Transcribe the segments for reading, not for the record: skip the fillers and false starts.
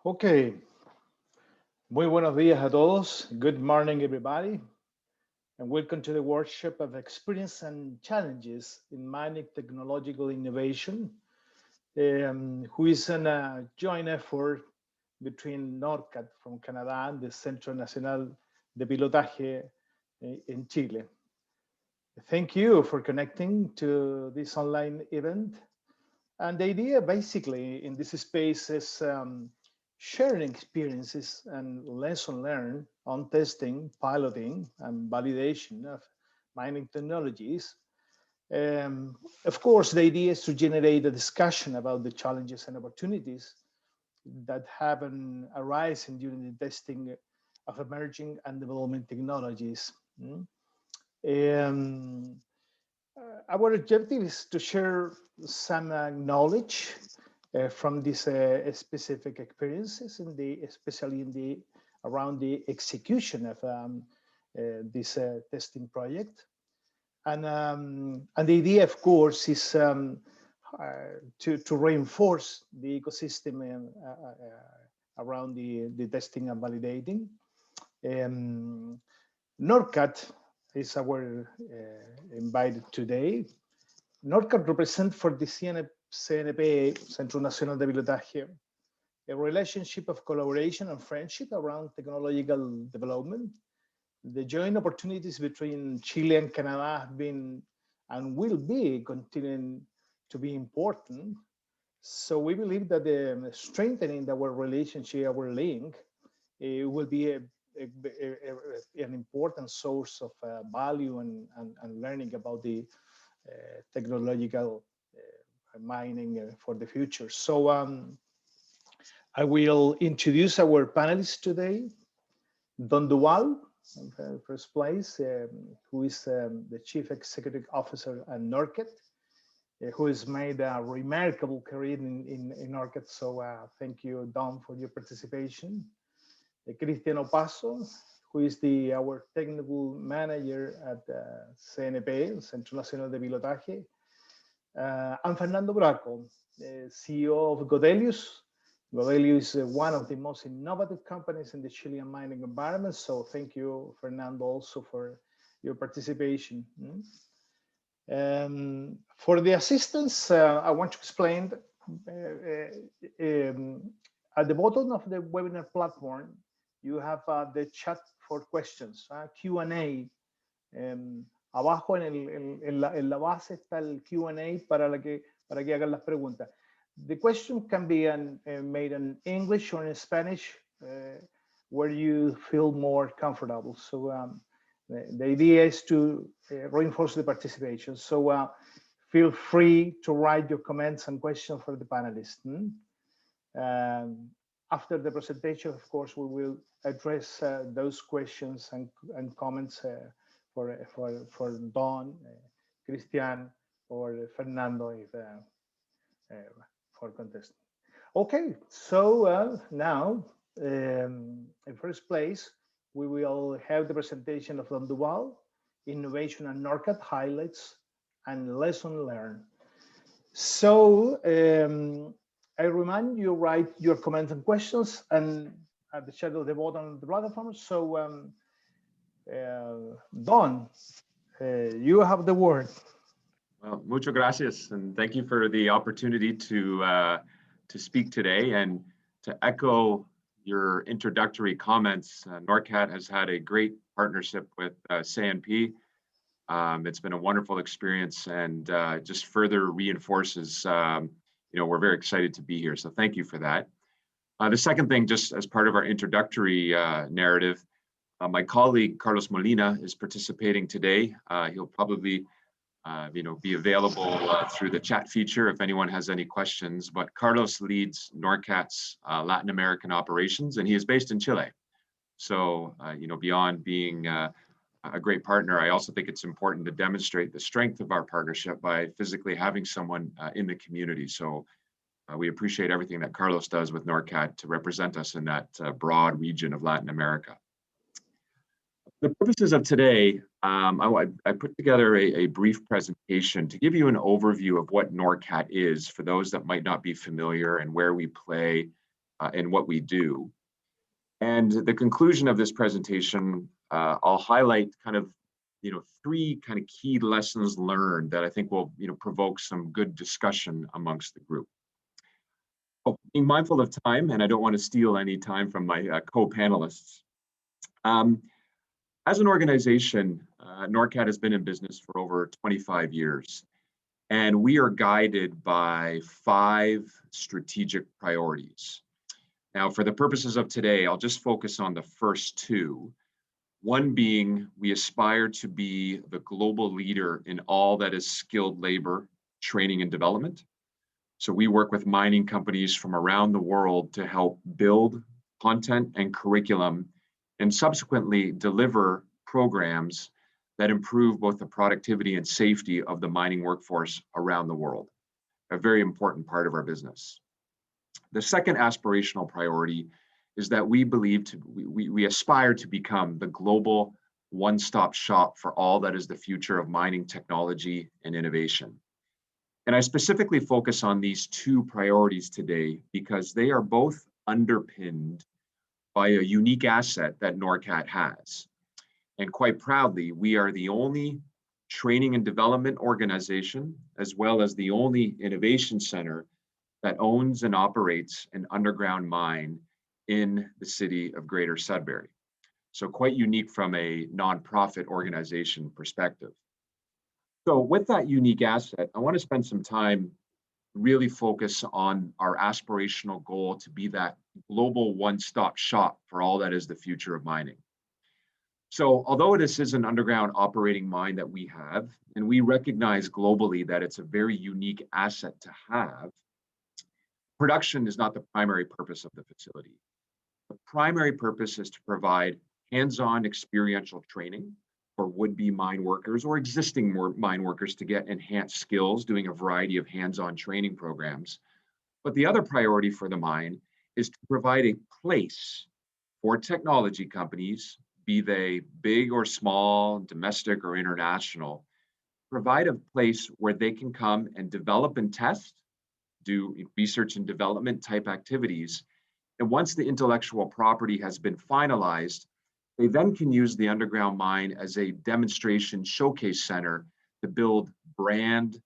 Okay, muy buenos días a todos. Good morning, everybody. And welcome to the workshop of experience and challenges in mining technological innovation, who is a joint effort between Norcat from Canada and the Centro Nacional de Pilotaje in Chile. Thank you for connecting to this online event. And the idea basically in this space is sharing experiences and lesson learned on testing, piloting, and validation of mining technologies. Of course, the idea is to generate a discussion about the challenges and opportunities that have arisen during the testing of emerging and development technologies. Our objective is to share some knowledge from these specific experiences, especially around the execution of this testing project. And the idea, of course, is to reinforce the ecosystem around the testing and validating. Norcat is our invited today. Norcat represents for the CNP, Centros Nacional de Pilotaje, a relationship of collaboration and friendship around technological development. The joint opportunities between Chile and Canada have been and will be continuing to be important. So we believe that the strengthening our relationship, our link, will be an important source of value and learning about the technological mining for the future. So I will introduce our panelists today. Don Duval, in first place, who is the Chief Executive Officer at Norcat, who has made a remarkable career in Norcat. So thank you, Don, for your participation. Cristiano Paso, who is our technical manager at CNP, Centro Nacional de Pilotaje, and Fernando Braco, CEO of Godelius. Godelius is one of the most innovative companies in the Chilean mining environment. So thank you, Fernando, also for your participation. For the assistance, I want to explain at the bottom of the webinar platform, you have the chat for questions, Q&A. Abajo en la base está el Q&A para que hagan las preguntas. The question can be made in English or in Spanish, where you feel more comfortable. So the idea is to reinforce the participation. So feel free to write your comments and questions for the panelists. After the presentation, of course, we will address those questions and comments for Don, Christian, or Fernando for contest. Okay, so now, in first place, we will have the presentation of Don Duval, Innovation and Norcat Highlights and Lesson Learned. So I remind you, write your comments and questions and at the chat of the bottom of the platform. So Don, you have the word. Well, muchas gracias, and thank you for the opportunity to speak today. And to echo your introductory comments, Norcat has had a great partnership with CNP. It's been a wonderful experience, and just further reinforces we're very excited to be here, so thank you for that. The second thing, just as part of our introductory narrative, my colleague Carlos Molina is participating today. He'll probably be available through the chat feature if anyone has any questions, but Carlos leads Norcat's Latin American operations, and he is based in Chile. So, beyond being a great partner, I also think it's important to demonstrate the strength of our partnership by physically having someone in the community. So we appreciate everything that Carlos does with Norcat to represent us in that broad region of Latin America. The purposes of today, I put together a brief presentation to give you an overview of what Norcat is for those that might not be familiar and where we play in what we do. And the conclusion of this presentation, I'll highlight kind of, three kind of key lessons learned that I think will, provoke some good discussion amongst the group. Oh, being mindful of time, and I don't want to steal any time from my co-panelists. As an organization, Norcat has been in business for over 25 years, and we are guided by 5 strategic priorities. Now, for the purposes of today, I'll just focus on the first 2. One being, we aspire to be the global leader in all that is skilled labor, training, and development. So we work with mining companies from around the world to help build content and curriculum, and subsequently deliver programs that improve both the productivity and safety of the mining workforce around the world. A very important part of our business. The second aspirational priority is that we aspire to become the global one-stop shop for all that is the future of mining technology and innovation. And I specifically focus on these 2 priorities today because they are both underpinned by a unique asset that Norcat has. And quite proudly, we are the only training and development organization, as well as the only innovation center that owns and operates an underground mine in the city of Greater Sudbury. So quite unique from a nonprofit organization perspective. So with that unique asset, I want to spend some time really focus on our aspirational goal to be that global one-stop shop for all that is the future of mining. So although this is an underground operating mine that we have, and we recognize globally that it's a very unique asset to have, production is not the primary purpose of the facility. The primary purpose is to provide hands-on experiential training for would-be mine workers or existing mine workers to get enhanced skills doing a variety of hands-on training programs. But the other priority for the mine is to provide a place for technology companies, be they big or small, domestic or international, provide a place where they can come and develop and test, do research and development type activities. And once the intellectual property has been finalized, they then can use the underground mine as a demonstration showcase center to build brand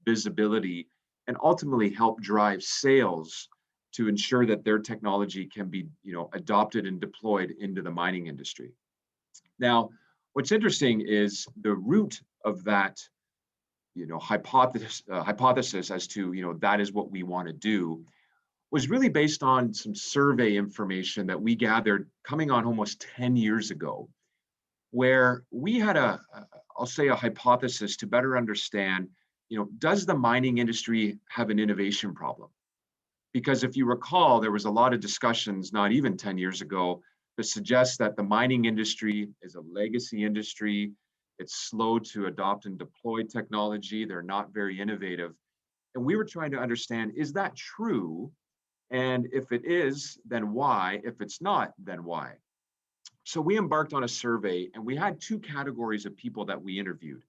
visibility and ultimately help drive sales to ensure that their technology can be, adopted and deployed into the mining industry. Now, what's interesting is the root of that, hypothesis as to, that is what we want to do, was really based on some survey information that we gathered coming on almost 10 years ago, where we had I'll say a hypothesis to better understand, does the mining industry have an innovation problem? Because if you recall, there was a lot of discussions, not even 10 years ago, to suggest that the mining industry is a legacy industry. It's slow to adopt and deploy technology. They're not very innovative. And we were trying to understand, is that true? And if it is, then why? If it's not, then why? So we embarked on a survey, and we had 2 categories of people that we interviewed.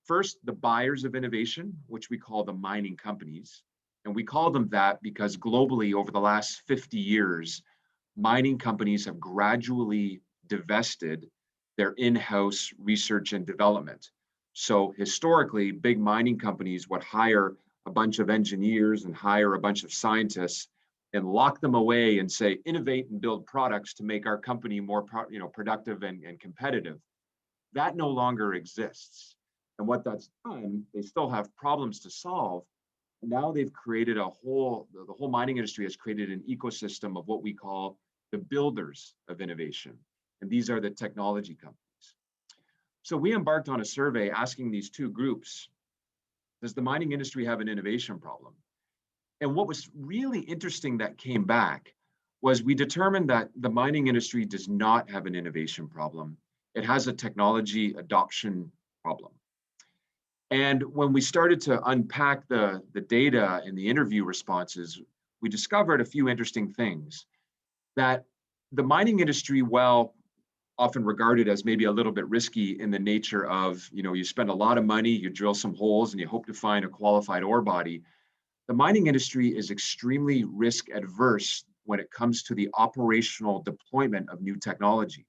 First, the buyers of innovation, which we call the mining companies. And we call them that because globally, over the last 50 years, mining companies have gradually divested their in-house research and development. So historically, big mining companies would hire a bunch of engineers and hire a bunch of scientists and lock them away and say, innovate and build products to make our company more productive and competitive. That no longer exists. And what that's done, they still have problems to solve. Now they've created the whole mining industry has created an ecosystem of what we call the builders of innovation. And these are the technology companies. So we embarked on a survey asking these 2 groups, does the mining industry have an innovation problem? And what was really interesting that came back was we determined that the mining industry does not have an innovation problem. It has a technology adoption problem. And when we started to unpack the data and the interview responses, we discovered a few interesting things. That the mining industry, well, often regarded as maybe a little bit risky in the nature of, you spend a lot of money, you drill some holes, and you hope to find a qualified ore body. The mining industry is extremely risk adverse when it comes to the operational deployment of new technology.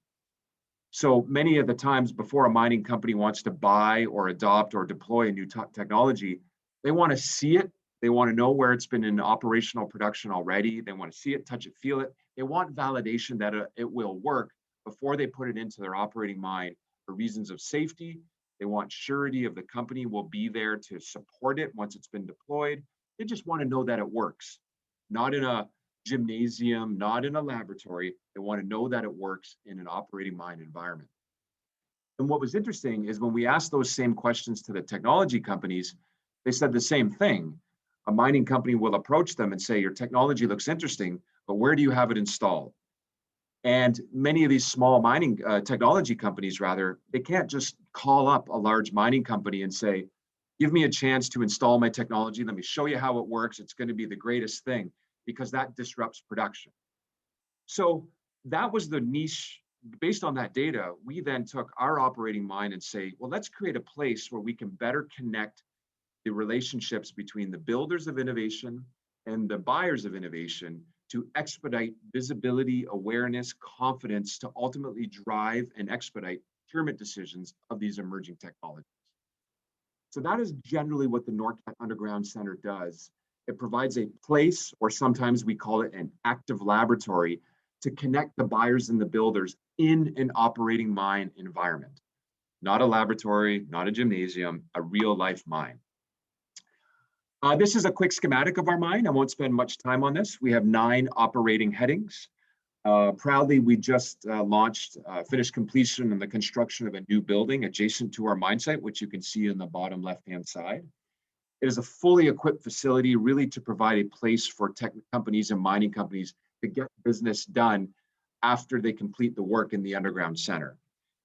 So many of the times before a mining company wants to buy or adopt or deploy a new technology, they want to see it. They want to know where it's been in operational production already. They want to see it, touch it, feel it. They want validation that it will work before they put it into their operating mine for reasons of safety. They want surety of the company will be there to support it once it's been deployed. They just want to know that it works, not in a gymnasium, not in a laboratory. They want to know that it works in an operating mine environment. And what was interesting is when we asked those same questions to the technology companies, they said the same thing. A mining company will approach them and say, your technology looks interesting, but where do you have it installed? And many of these small mining technology companies, rather, they can't just call up a large mining company and say, give me a chance to install my technology. Let me show you how it works. It's going to be the greatest thing, because that disrupts production. So that was the niche. Based on that data, we then took our operating mine and say, well, let's create a place where we can better connect the relationships between the builders of innovation and the buyers of innovation to expedite visibility, awareness, confidence to ultimately drive and expedite procurement decisions of these emerging technologies. So that is generally what the Norcat Underground Center does. It provides a place, or sometimes we call it an active laboratory, to connect the buyers and the builders in an operating mine environment. Not a laboratory, not a gymnasium, a real life mine. This is a quick schematic of our mine. I won't spend much time on this. We have 9 operating headings. Proudly, we just finished completion and the construction of a new building adjacent to our mine site, which you can see in the bottom left-hand side. It is a fully equipped facility, really to provide a place for tech companies and mining companies to get business done after they complete the work in the underground center.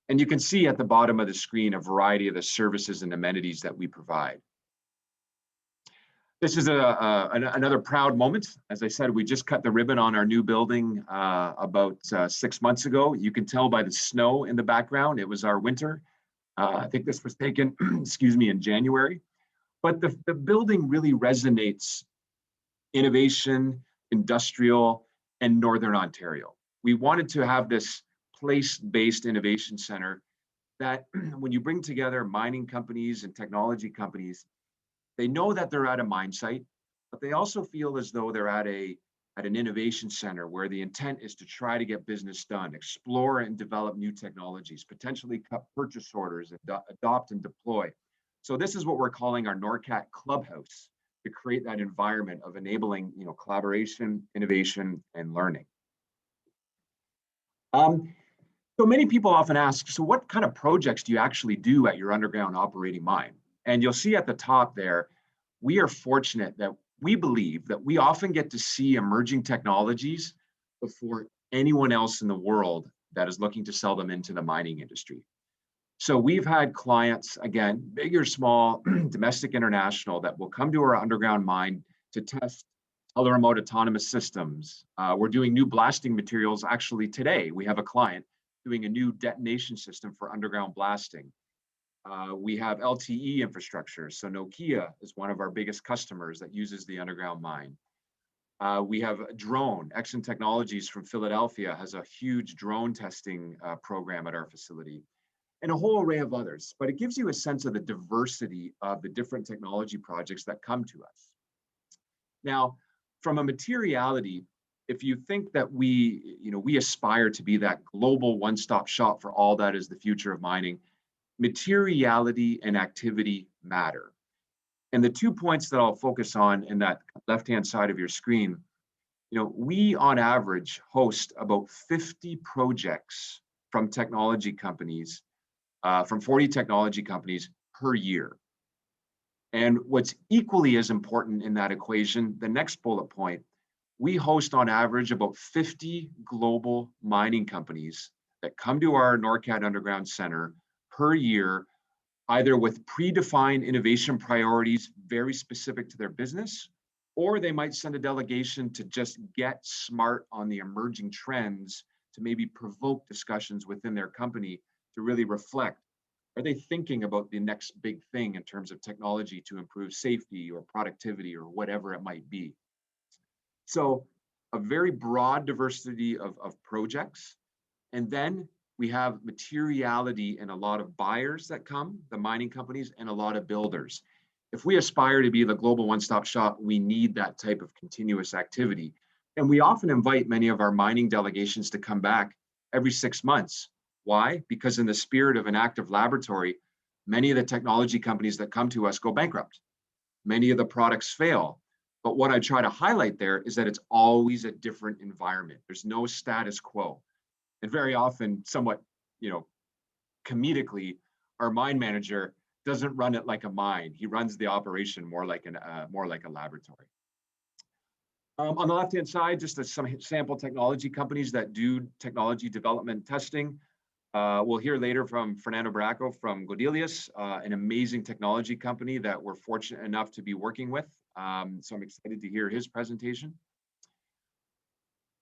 And you can see at the bottom of the screen a variety of the services and amenities that we provide. This is another proud moment. As I said, we just cut the ribbon on our new building about 6 months ago. You can tell by the snow in the background, it was our winter. I think this was taken, excuse me, in January. But the building really resonates innovation, industrial, and Northern Ontario. We wanted to have this place-based innovation center that when you bring together mining companies and technology companies, they know that they're at a mine site, but they also feel as though they're at an innovation center where the intent is to try to get business done, explore and develop new technologies, potentially cut purchase orders, adopt and deploy. So this is what we're calling our Norcat Clubhouse, to create that environment of enabling, collaboration, innovation, and learning. So many people often ask, so what kind of projects do you actually do at your underground operating mine? And you'll see at the top there, we are fortunate that we believe that we often get to see emerging technologies before anyone else in the world that is looking to sell them into the mining industry. So we've had clients, again, big or small, domestic, international, that will come to our underground mine to test other remote autonomous systems. We're doing new blasting materials. Actually, today, we have a client doing a new detonation system for underground blasting. We have LTE infrastructure. So Nokia is one of our biggest customers that uses the underground mine. We have a drone. Exxon Technologies from Philadelphia has a huge drone testing program at our facility, and a whole array of others. But it gives you a sense of the diversity of the different technology projects that come to us. Now, from a materiality, if you think that we aspire to be that global one-stop shop for all that is the future of mining, materiality and activity matter. And the 2 points that I'll focus on in that left-hand side of your screen, we on average host about 50 projects from technology companies, from 40 technology companies per year. And what's equally as important in that equation, the next bullet point, we host on average about 50 global mining companies that come to our Norcat Underground Center per year, either with predefined innovation priorities very specific to their business, or they might send a delegation to just get smart on the emerging trends to maybe provoke discussions within their company to really reflect, are they thinking about the next big thing in terms of technology to improve safety or productivity or whatever it might be? So a very broad diversity of projects. And then we have materiality in a lot of buyers that come, the mining companies, and a lot of builders. If we aspire to be the global one-stop shop, we need that type of continuous activity. And we often invite many of our mining delegations to come back every 6 months. Why? Because in the spirit of an active laboratory, many of the technology companies that come to us go bankrupt. Many of the products fail. But what I try to highlight there is that it's always a different environment. There's no status quo. And very often, somewhat, comedically, our mine manager doesn't run it like a mine. He runs the operation more like a laboratory. On the left-hand side, just some sample technology companies that do technology development testing. We'll hear later from Fernando Barraco from Godelius, an amazing technology company that we're fortunate enough to be working with. So I'm excited to hear his presentation.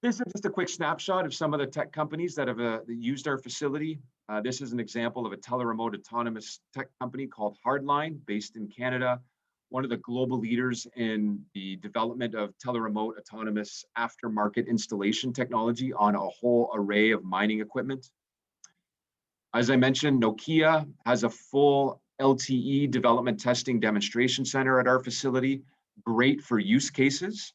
This is just a quick snapshot of some of the tech companies that have used our facility. This is an example of a teleremote autonomous tech company called Hardline, based in Canada, one of the global leaders in the development of teleremote autonomous aftermarket installation technology on a whole array of mining equipment. As I mentioned, Nokia has a full LTE development testing demonstration center at our facility, great for use cases.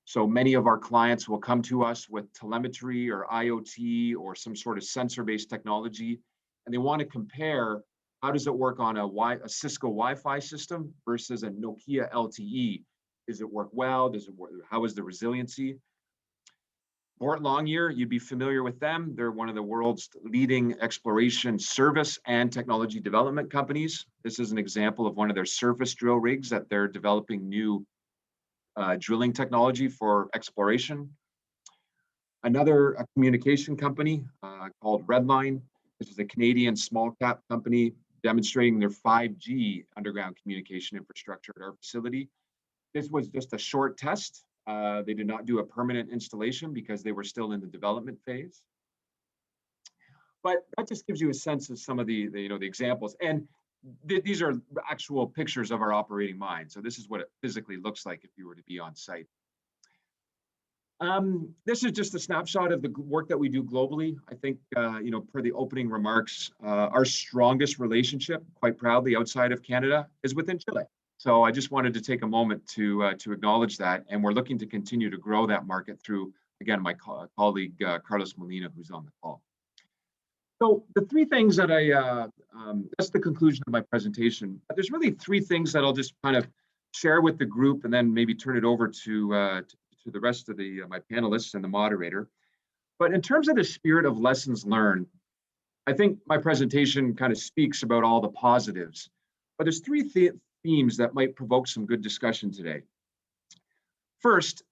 So many of our clients will come to us with telemetry or IoT or some sort of sensor-based technology, and they want to compare how does it work on a Cisco Wi-Fi system versus a Nokia LTE. Does it work well? Does it work? How is the resiliency? Bort Longyear, you'd be familiar with them. They're one of the world's leading exploration service and technology development companies. This is an example of one of their surface drill rigs that they're developing new drilling technology for exploration. Another communication company called Redline. This is a Canadian small cap company demonstrating their 5G underground communication infrastructure at our facility. This was just a short test. They did not do a permanent installation because they were still in the development phase. But that just gives you a sense of some of the examples. And these are actual pictures of our operating mine. So this is what it physically looks like if you were to be on site. This is just a snapshot of the work that we do globally. I think, per the opening remarks, our strongest relationship, quite proudly outside of Canada, is within Chile. So I just wanted to take a moment to acknowledge that. And we're looking to continue to grow that market through, again, my colleague, Carlos Molina, who's on the call. So the three things that that's the conclusion of my presentation. There's really three things that I'll just kind of share with the group and then maybe turn it over to the rest of my panelists and the moderator. But in terms of the spirit of lessons learned, I think my presentation kind of speaks about all the positives. But there's three themes that might provoke some good discussion today. First,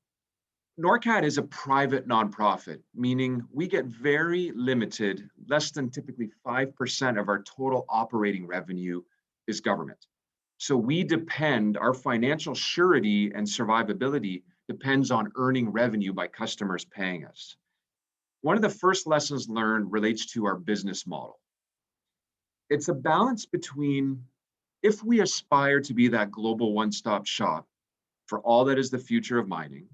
Norcat is a private nonprofit, meaning we get very limited, less than typically 5% of our total operating revenue is government. So we depend, our financial surety and survivability depends on earning revenue by customers paying us. One of the first lessons learned relates to our business model. It's a balance between, if we aspire to be that global one-stop shop for all that is the future of mining,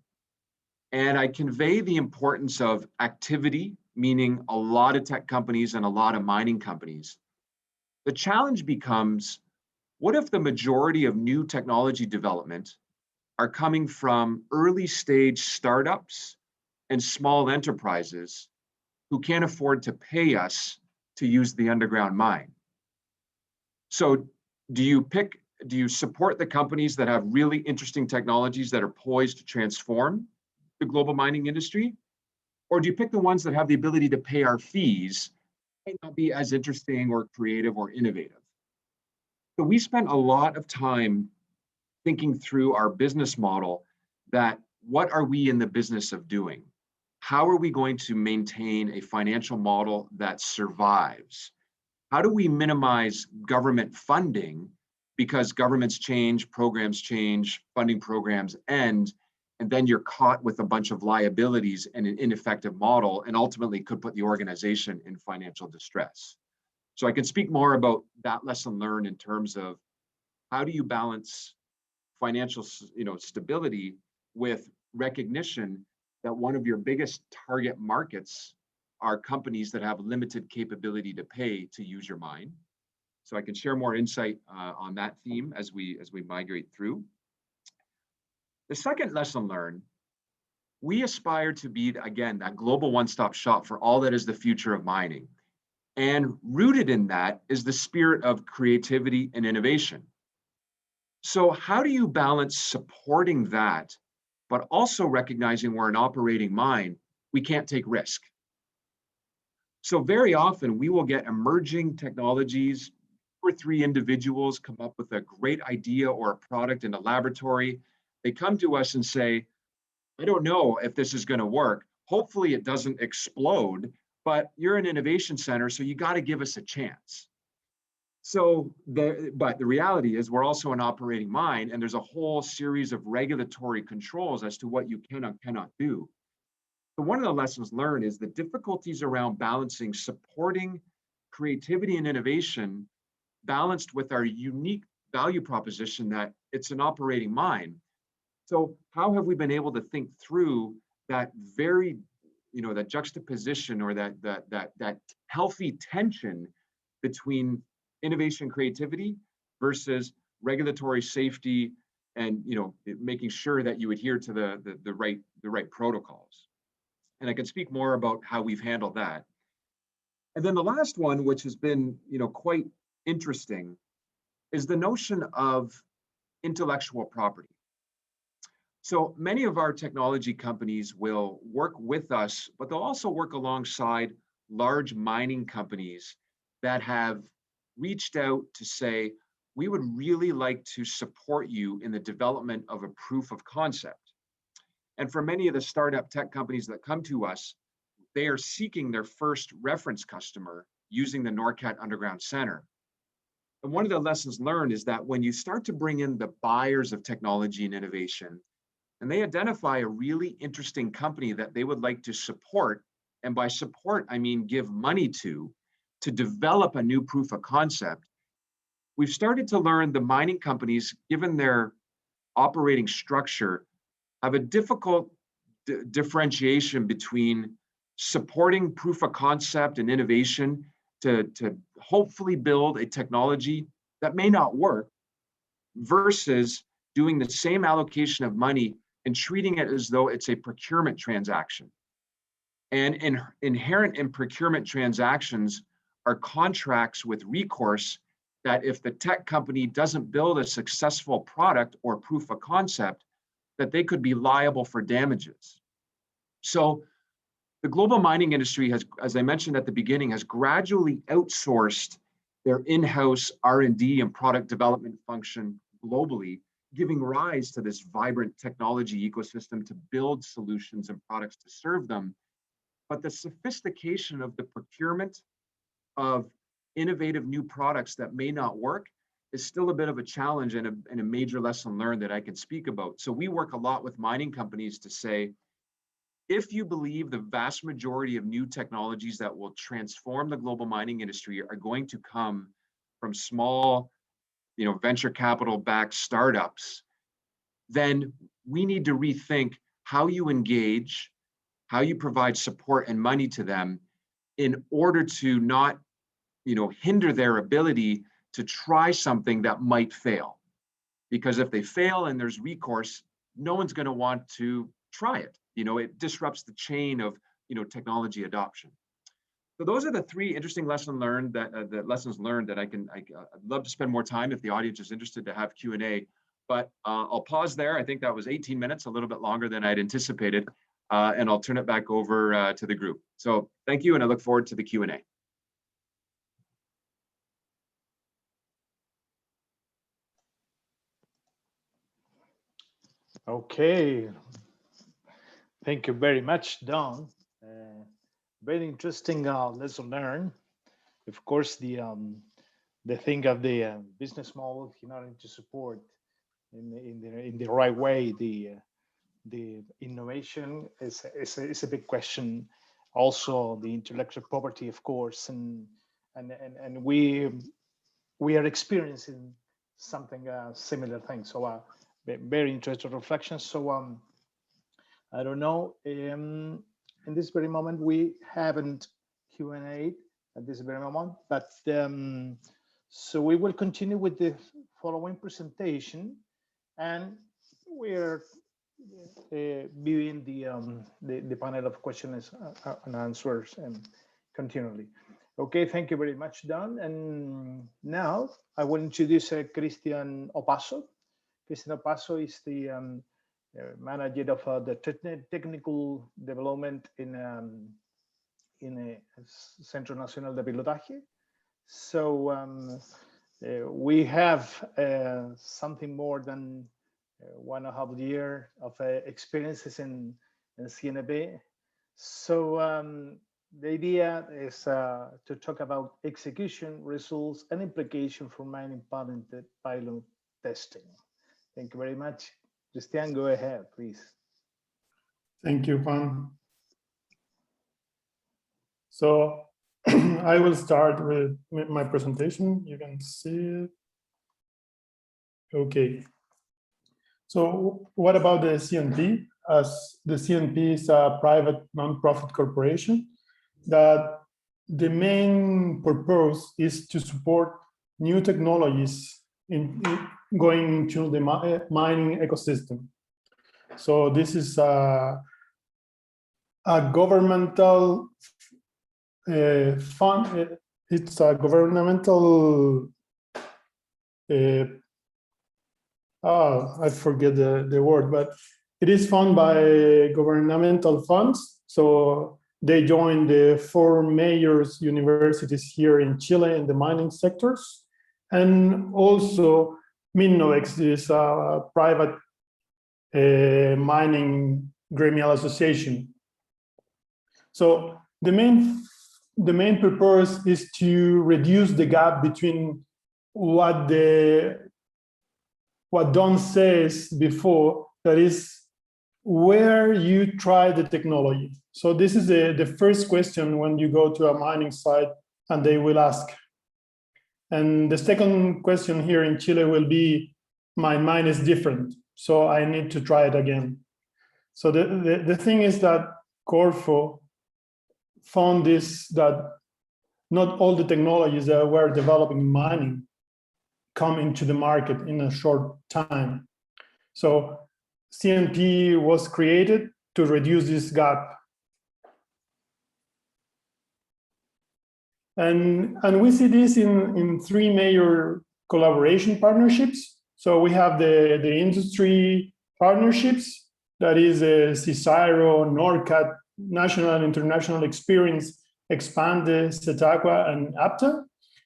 and I convey the importance of activity, meaning a lot of tech companies and a lot of mining companies. The challenge becomes, what if the majority of new technology development are coming from early stage startups and small enterprises who can't afford to pay us to use the underground mine? So do you support the companies that have really interesting technologies that are poised to transform the global mining industry? Or do you pick the ones that have the ability to pay our fees, might not be as interesting or creative or innovative? So we spent a lot of time thinking through our business model, that what are we in the business of doing? How are we going to maintain a financial model that survives? How do we minimize government funding, because governments change, programs change, funding programs end, and then you're caught with a bunch of liabilities and an ineffective model, and ultimately could put the organization in financial distress. So I can speak more about that lesson learned in terms of how do you balance financial stability with recognition that one of your biggest target markets are companies that have limited capability to pay to use your mine. So I can share more insight on that theme as we migrate through. The second lesson learned, we aspire to be, again, that global one-stop shop for all that is the future of mining. And rooted in that is the spirit of creativity and innovation. So how do you balance supporting that, but also recognizing we're an operating mine, we can't take risk? So very often we will get emerging technologies, 2 or 3 individuals come up with a great idea or a product in a laboratory. They come to us and say, I don't know if this is going to work. Hopefully it doesn't explode, but you're an innovation center, so you got to give us a chance. So, but the reality is we're also an operating mine, and there's a whole series of regulatory controls as to what you can or cannot do. So one of the lessons learned is the difficulties around balancing supporting creativity and innovation balanced with our unique value proposition that it's an operating mine. So how have we been able to think through that very, that juxtaposition or that healthy tension between innovation, creativity versus regulatory safety, and making sure that you adhere to the right protocols. And I can speak more about how we've handled that. And then the last one, which has been quite interesting, is the notion of intellectual property. So many of our technology companies will work with us, but they'll also work alongside large mining companies that have reached out to say, we would really like to support you in the development of a proof of concept. And for many of the startup tech companies that come to us, they are seeking their first reference customer using the Norcat Underground Center. And one of the lessons learned is that when you start to bring in the buyers of technology and innovation, and they identify a really interesting company that they would like to support, and by support, I mean give money to develop a new proof of concept, we've started to learn the mining companies, given their operating structure, have a difficult differentiation between supporting proof of concept and innovation to hopefully build a technology that may not work versus doing the same allocation of money and treating it as though it's a procurement transaction. And inherent in procurement transactions are contracts with recourse that if the tech company doesn't build a successful product or proof of concept, that they could be liable for damages. So the global mining industry has, as I mentioned at the beginning, has gradually outsourced their in-house R&D and product development function globally, giving rise to this vibrant technology ecosystem to build solutions and products to serve them. But the sophistication of the procurement of innovative new products that may not work is still a bit of a challenge and a major lesson learned that I can speak about. So we work a lot with mining companies to say, if you believe the vast majority of new technologies that will transform the global mining industry are going to come from small, venture capital backed startups, then we need to rethink how you engage, how you provide support and money to them in order to not, hinder their ability to try something that might fail. Because if they fail and there's recourse, no one's going to want to try it. It disrupts the chain of, technology adoption. So those are the 3 interesting lessons learned that I'd love to spend more time if the audience is interested to have Q&A, but I'll pause there. I think that was 18 minutes, a little bit longer than I'd anticipated, and I'll turn it back over to the group. So thank you, and I look forward to the Q&A. Okay, thank you very much, Don. Very interesting lesson learned. Of course, the thing of the business model in order to support in the right way the innovation is a big question. Also, the intellectual property, of course, and we are experiencing something similar thing. So very interesting reflection. So I don't know. In this very moment, we haven't Q&A at this very moment, but so we will continue with the following presentation, and we're viewing the panel of questions and answers continually. Okay, thank you very much, Don. And now I will introduce Christian Opaso. Christian Opaso is the manager of the technical development in Centro Nacional de Pilotaje. So we have something more than 1.5 years of experiences in CNP. So the idea is to talk about execution, results, and implication for mining pilot testing. Thank you very much. Christian, go ahead, please. Thank you, Juan. So I will start with my presentation. You can see it. Okay. So what about the CNP? As the CNP is a private non-profit corporation, that the main purpose is to support new technologies in going into the mining ecosystem. So this is a governmental fund. It's a governmental I forget the word, but it is funded by governmental funds. So they join the 4 major universities here in Chile in the mining sectors. And also Minnovex is a private mining gremial association. So the main purpose is to reduce the gap between what Don says before, that is where you try the technology. So this is the first question when you go to a mining site and they will ask. And the second question here in Chile will be, my mine is different, so I need to try it again. So the thing is that Corfo found this, that not all the technologies that we're developing in mining come into the market in a short time. So CNP was created to reduce this gap. And we see this in 3 major collaboration partnerships. So we have the industry partnerships, that is CSIRO, Norcat, National and International Experience, Expande, Setaqua, and APTA.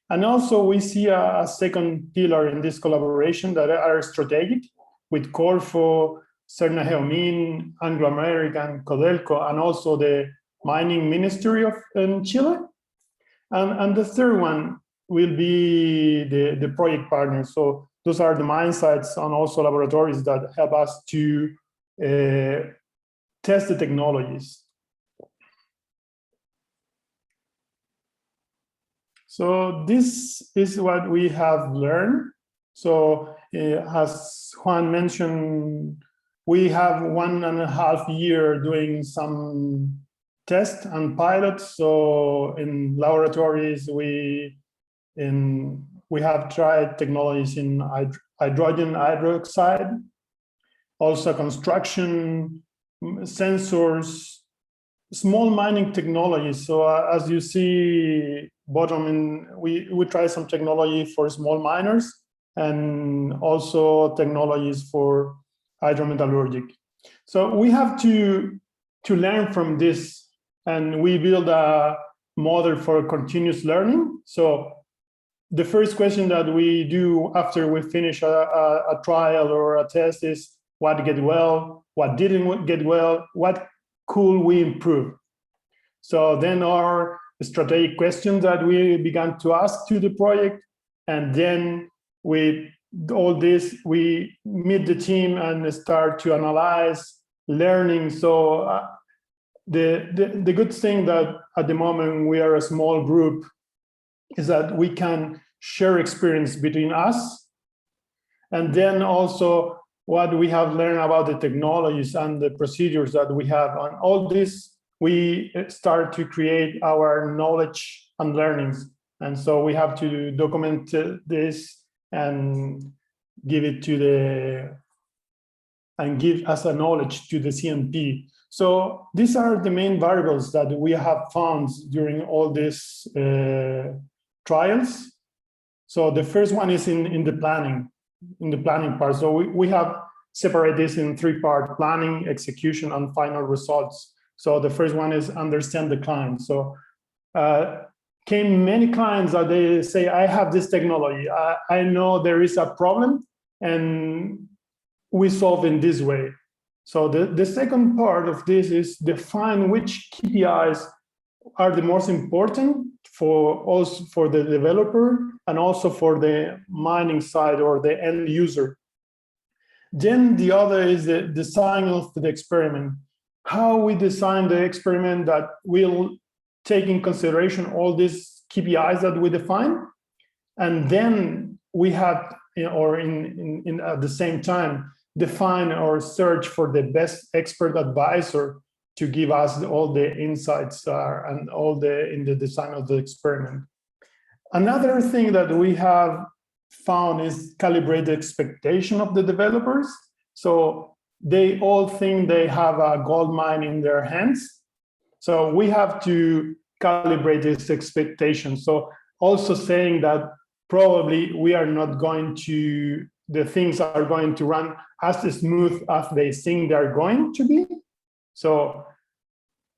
And also we see a second pillar in this collaboration that are strategic, with Corfo, Cerna Geomin, Anglo-American, Codelco, and also the Mining Ministry in Chile. And the third one will be the project partners. So those are the mine sites and also laboratories that help us to test the technologies. So this is what we have learned. So as Juan mentioned, we have 1.5 years doing some tests and pilots. So in laboratories, we have tried technologies in hydrogen hydroxide, also construction, sensors, small mining technologies. So as you see bottom, we try some technology for small miners and also technologies for hydrometallurgic. So we have to learn from this, and we build a model for continuous learning. So the first question that we do after we finish a trial or a test is, what get well, what didn't get well, what could we improve? So then our strategic questions that we began to ask to the project, and then with all this, we meet the team and start to analyze learning. So the good thing that at the moment we are a small group is that we can share experience between us. And then also what we have learned about the technologies and the procedures that we have on all this, we start to create our knowledge and learnings. And so we have to document this and give it to give as a knowledge to the CNP. So these are the main variables that we have found during all these trials. So the first one is in the planning part. So we have separated this in three parts: planning, execution, and final results. So the first one is understand the client. So came many clients that they say, I have this technology. I know there is a problem and we solve in this way. So the second part of this is define which KPIs are the most important for us, for the developer, and also for the mining side or the end user. Then the other is the design of the experiment. How we design the experiment that will take in consideration all these KPIs that we define. And then we have, or at the same time, define or search for the best expert advisor to give us all the insights and all in the design of the experiment. Another thing that we have found is calibrate the expectation of the developers. So they all think they have a gold mine in their hands. So we have to calibrate this expectation. So also saying that probably we are not going to, the things are going to run as smooth as they think they're going to be. So,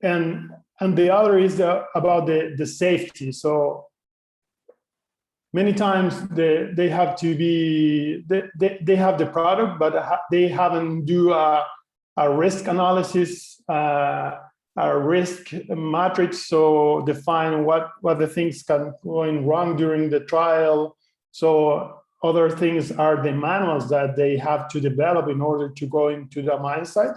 and the other is about the safety. So many times they have to be, they have the product, but they haven't do a risk analysis, a risk matrix, so define what the things can going wrong during the trial. So other things are the manuals that they have to develop in order to go into the mine site.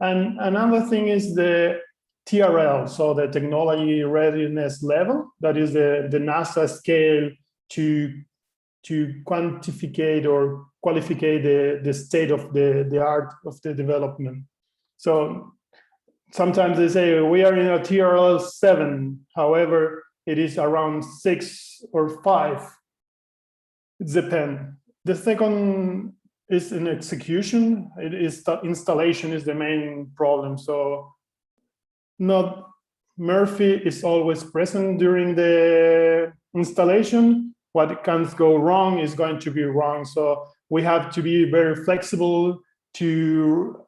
And another thing is the TRL, so the technology readiness level, that is the NASA scale to quantificate or qualify the state of the art of the development. So sometimes they say we are in a TRL 7, however, it is around 6 or 5. It depends. The second is in execution. It is installation is the main problem. So not Murphy is always present during the installation. What can go wrong is going to be wrong. So we have to be very flexible to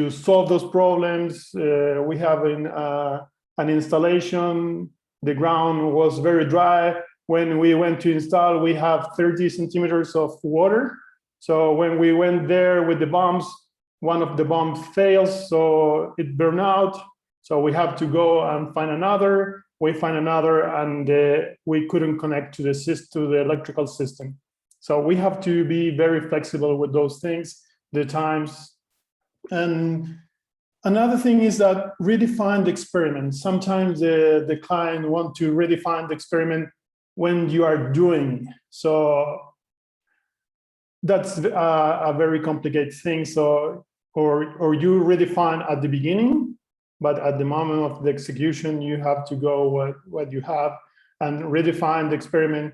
solve those problems. We have an installation. The ground was very dry. When we went to install, we have 30 centimeters of water. So when we went there with the bombs, one of the bombs fails, so it burned out. So we have to go and find another. We find another, and we couldn't connect to the electrical system. So we have to be very flexible with those things, the times. And another thing is that redefine the experiment. Sometimes the client want to redefine the experiment when you are doing. So that's a very complicated thing. So, or you redefine at the beginning, but at the moment of the execution, you have to go what you have, and redefine the experiment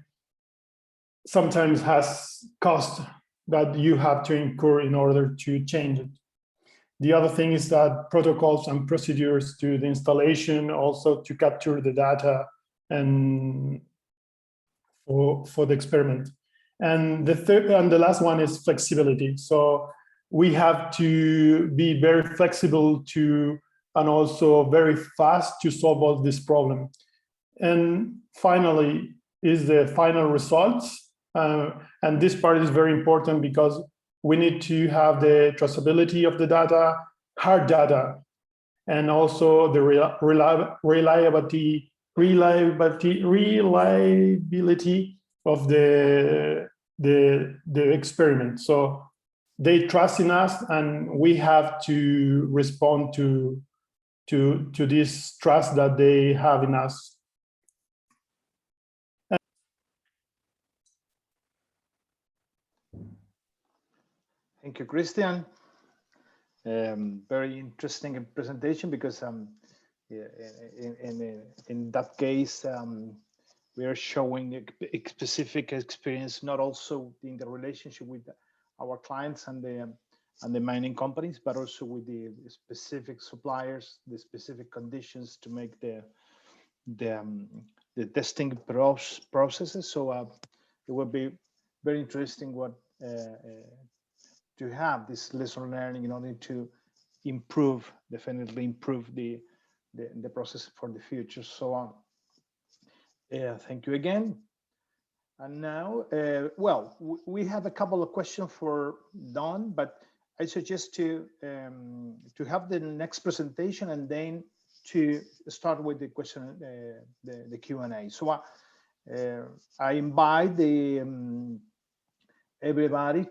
sometimes has cost that you have to incur in order to change it. The other thing is that protocols and procedures to the installation, also to capture the data and for the experiment. And the third and the last one is flexibility. So we have to be very flexible and also very fast to solve all this problem. And finally is the final results. And this part is very important because we need to have the traceability of the data, hard data, and also the reliability of the experiment. So they trust in us, and we have to respond to this trust that they have in us. Thank you, Christian. Very interesting presentation because in that case, we are showing a specific experience, not also in the relationship with our clients and the mining companies, but also with the specific suppliers, the specific conditions to make the testing processes. So it would be very interesting what to have this lesson learning in order to improve, definitely improve the process for the future. So thank you again. And now, well, we have a couple of questions for Don, but I suggest to have the next presentation and then to start with the question, the Q&A. So I invite everybody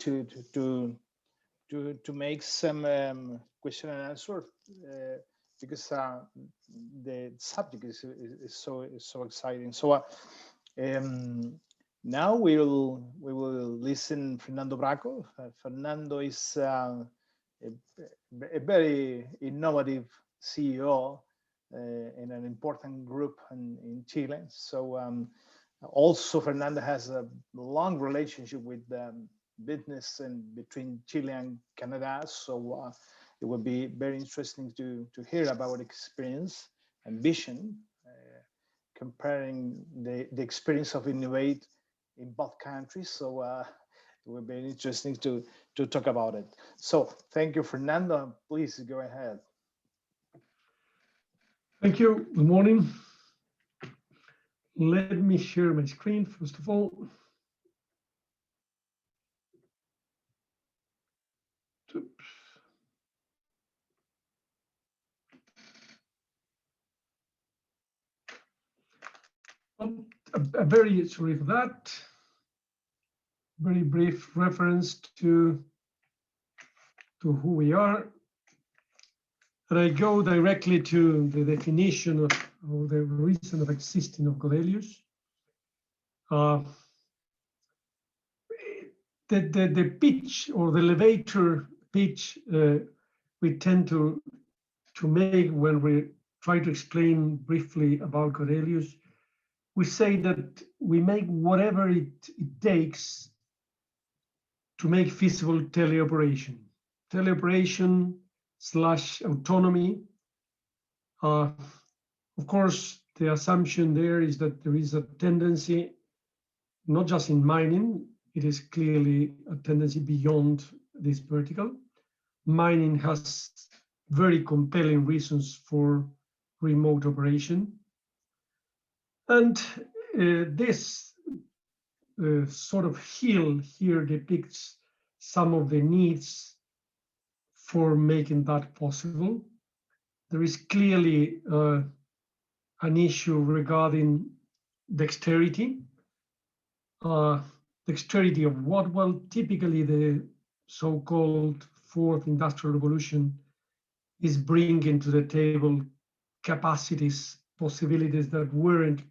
to make some question and answer because the subject is so exciting. So now we will listen Fernando Braco. Fernando is a very innovative CEO in an important group in Chile. So also Fernando has a long relationship with business and between Chile and Canada. So it would be very interesting to hear about experience and vision, comparing the experience of innovate in both countries. So it would be interesting to talk about it. So thank you, Fernando. Please go ahead. Thank you. Good morning. Let me share my screen first of all. Oops. A very, sorry for that, very brief reference to who we are. And I go directly to the definition of, or the reason of existing of Godelius. The pitch or the elevator pitch we tend to make when we try to explain briefly about Godelius, we say that we make whatever it takes to make feasible teleoperation. Teleoperation / autonomy. Of course, the assumption there is that there is a tendency, not just in mining, it is clearly a tendency beyond this vertical. Mining has very compelling reasons for remote operation. And this sort of hill here depicts some of the needs for making that possible. There is clearly an issue regarding dexterity. Dexterity of what? Well, typically the so-called fourth industrial revolution is bringing to the table capacities, possibilities that weren't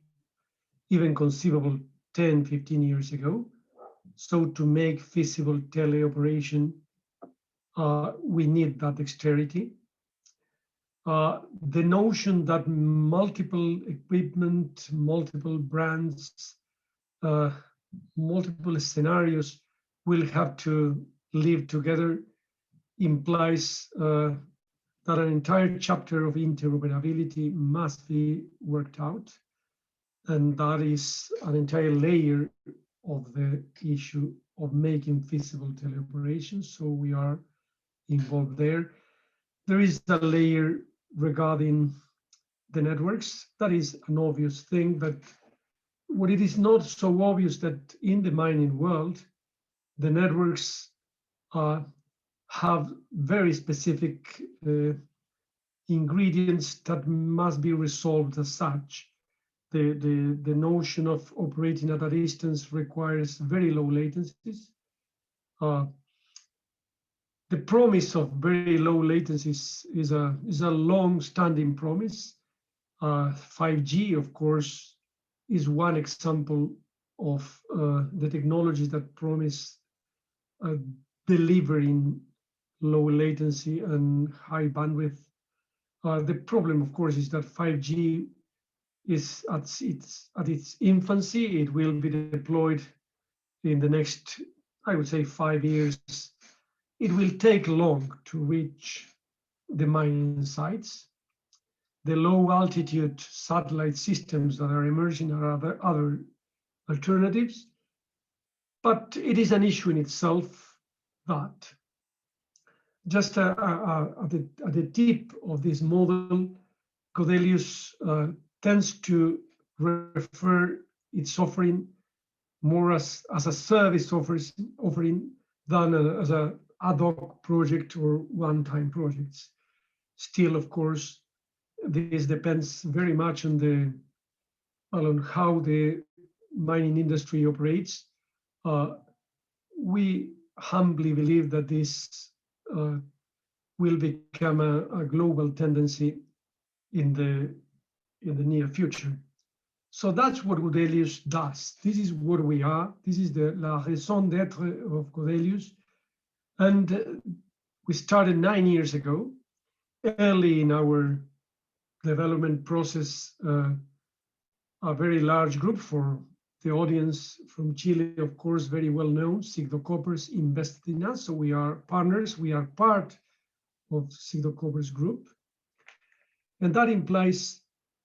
even conceivable 10, 15 years ago. So to make feasible teleoperation, we need that dexterity. The notion that multiple equipment, multiple brands, multiple scenarios will have to live together implies that an entire chapter of interoperability must be worked out. And that is an entire layer of the issue of making feasible teleoperations. So we are involved there. There is a layer regarding the networks. That is an obvious thing, but what it is not so obvious that in the mining world, the networks have very specific ingredients that must be resolved as such. The notion of operating at a distance requires very low latencies. The promise of very low latencies is a long-standing promise. 5G, of course, is one example of the technologies that promise delivering low latency and high bandwidth. The problem, of course, is that 5G is at its infancy. It will be deployed in the next, I would say, 5 years. It will take long to reach the mining sites. The low altitude satellite systems that are emerging are other alternatives. But it is an issue in itself that just at the tip of this model, Codelius tends to refer its offering more as a service offering than as an ad hoc project or one-time projects. Still, of course, this depends very much on how the mining industry operates. We humbly believe that this will become a global tendency in the near future. So that's what Codelius does. This is what we are. This is la raison d'être of Codelius. And we started 9 years ago, early in our development process. A very large group, for the audience from Chile, of course, very well known, Sigdo Coppers invested in us. So we are partners. We are part of Sigdo Coppers group. And that implies,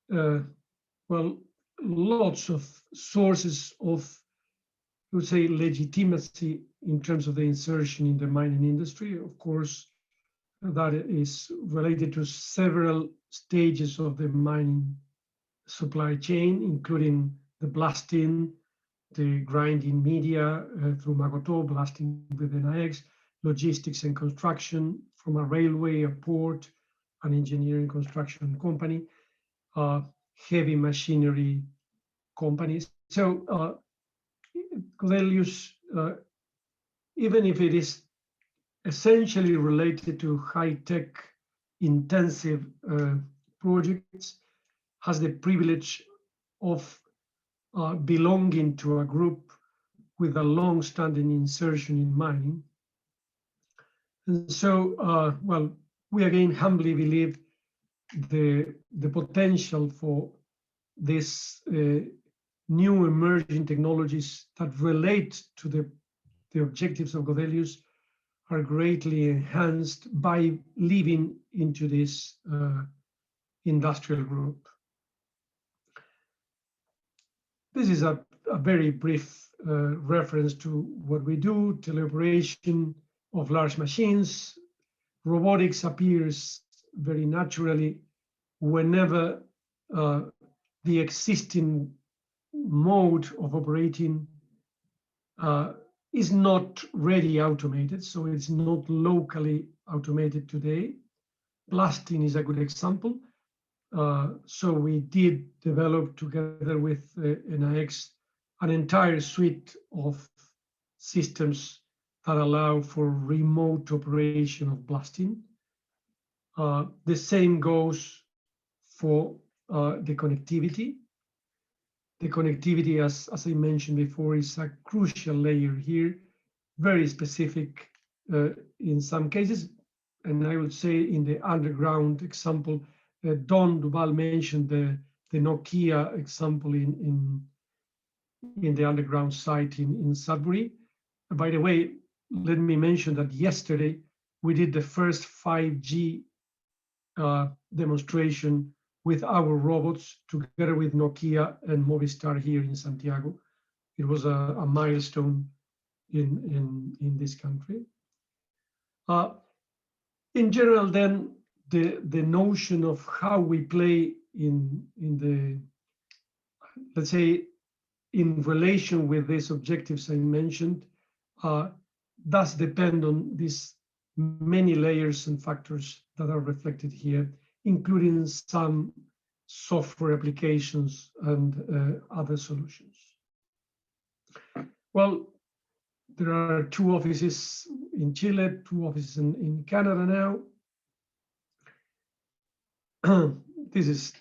well, lots of sources of, I would say, legitimacy in terms of the insertion in the mining industry. Of course, that is related to several stages of the mining supply chain, including the blasting, the grinding media through Magoto, blasting with NIX, logistics and construction from a railway, a port, an engineering construction company, heavy machinery companies. So Codelius, even if it is essentially related to high-tech intensive projects, has the privilege of belonging to a group with a long-standing insertion in mining. And so, well, we again humbly believe the potential for this new emerging technologies that relate to the objectives of Codelius are greatly enhanced by living into this industrial group. This is a very brief reference to what we do: teleoperation of large machines. Robotics appears very naturally whenever the existing mode of operating is not ready automated, so it's not locally automated today. Blasting is a good example. So we did develop together with NIX an entire suite of systems that allow for remote operation of blasting. The same goes for the connectivity. The connectivity, as I mentioned before, is a crucial layer here, very specific in some cases. And I would say in the underground example, Don Duval mentioned the Nokia example in the underground site in Sudbury. By the way, let me mention that yesterday we did the first 5G demonstration with our robots together with Nokia and Movistar here in Santiago. It was a milestone in this country. In general, then, the notion of how we play in the, let's say, in relation with these objectives I mentioned, does depend on these many layers and factors that are reflected here, including some software applications and other solutions. Well, there are 2 offices in Chile, 2 offices in Canada now. This is,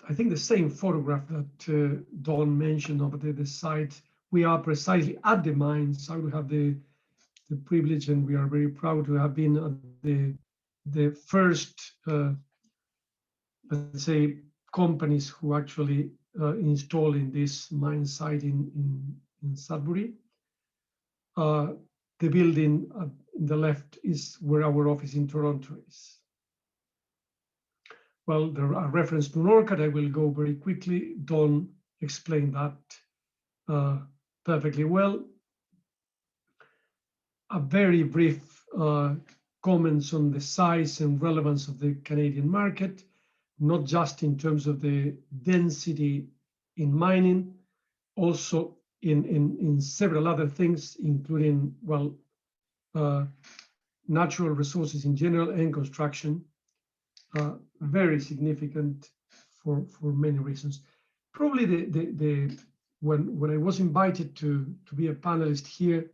I think, the same photograph that Don mentioned of the site. We are precisely at the mines. I will have the the privilege, and we are very proud to have been the first, let's say, companies who actually install in this mine site in Sudbury. The building on the left is where our office in Toronto is. Well, there are reference to Norcat. I will go very quickly. Don explained that perfectly well. A very brief comments on the size and relevance of the Canadian market, not just in terms of the density in mining, also in several other things, including, well, natural resources in general and construction, very significant for many reasons. Probably when I was invited to be a panelist here,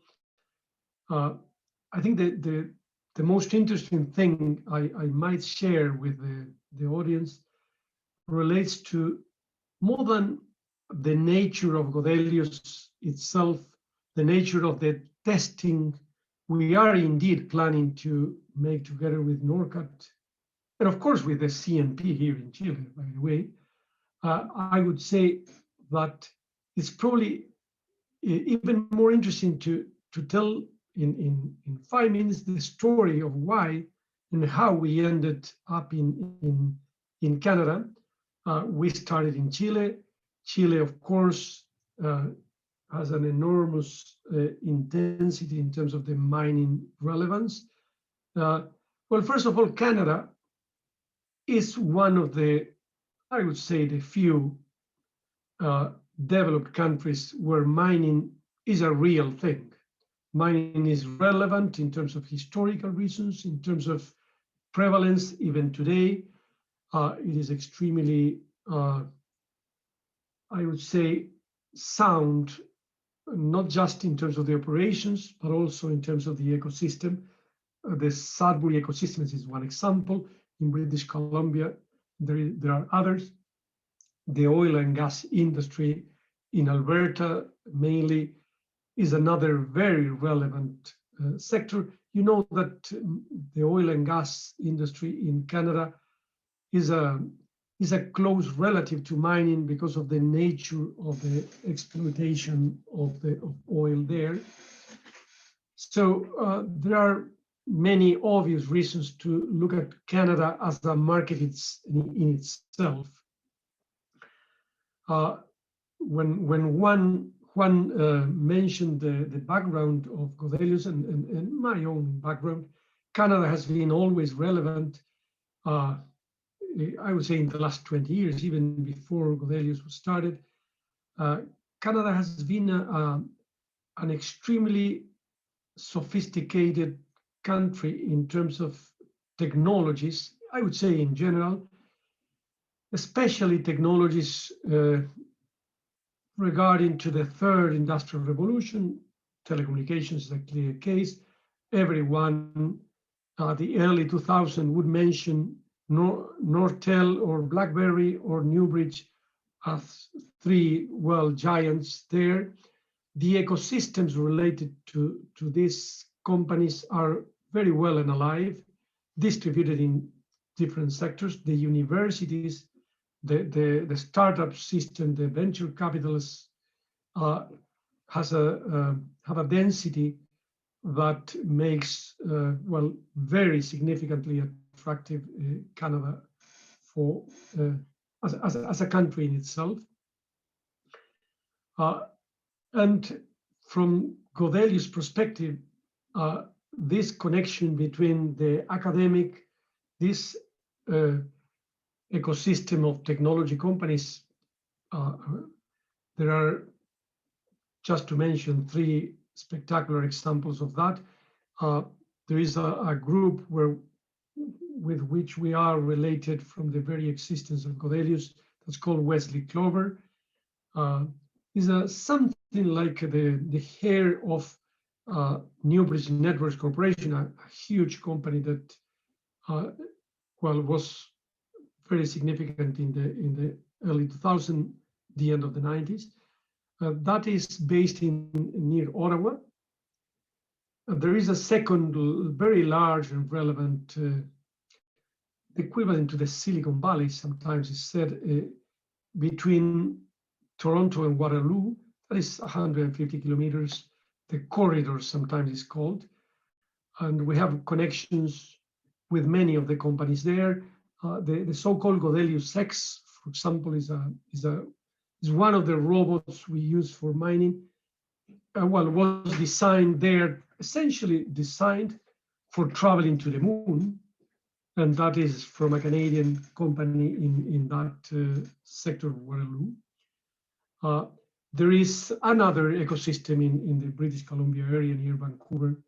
I think the most interesting thing I might share with the audience relates to more than the nature of Godelius itself, the nature of the testing we are indeed planning to make together with Norcat, and of course with the CNP here in Chile, by the way. I would say that it's probably even more interesting to tell in 5 minutes the story of why and how we ended up in Canada. We started in Chile. Chile, of course, has an enormous intensity in terms of the mining relevance. Well, first of all, Canada is one of the, I would say, the few developed countries where mining is a real thing. Mining is relevant in terms of historical reasons, in terms of prevalence, even today. It is extremely, I would say, sound, not just in terms of the operations, but also in terms of the ecosystem. The Sudbury ecosystem is one example. In British Columbia, there are others. The oil and gas industry in Alberta mainly is another very relevant sector. You know that the oil and gas industry in Canada is a close relative to mining because of the nature of the exploitation of oil there. So there are many obvious reasons to look at Canada as a market in itself. When Juan mentioned the background of Godelius and my own background, Canada has been always relevant. I would say in the last 20 years, even before Godelius was started. Canada has been an extremely sophisticated country in terms of technologies, I would say in general, especially technologies regarding to the third industrial revolution. Telecommunications is a clear case. Everyone the early 2000s would mention Nortel or BlackBerry or Newbridge as three world giants there. The ecosystems related to these companies are very well and alive, distributed in different sectors. The universities, the startup system, the venture capitalists have a density that makes well very significantly attractive Canada for as a country in itself. And from Godelius' perspective, this connection between the academic, this ecosystem of technology companies, there are, just to mention, three spectacular examples of that. There is a group with which we are related from the very existence of Godelius, that's called Wesley Clover. Is something like the hair of Newbridge Networks Corporation, a huge company that well was very significant in the early 2000s, the end of the 90s. That is based near Ottawa. there is a second very large and relevant equivalent to the Silicon Valley, sometimes is said, between Toronto and Waterloo. That is 150 kilometers. The corridor sometimes is called. And we have connections with many of the companies there. The so-called Godelius X, for example, is one of the robots we use for mining. Well, was designed there, essentially designed for traveling to the moon. And that is from a Canadian company in that sector of Waterloo. There is another ecosystem in the British Columbia area near Vancouver,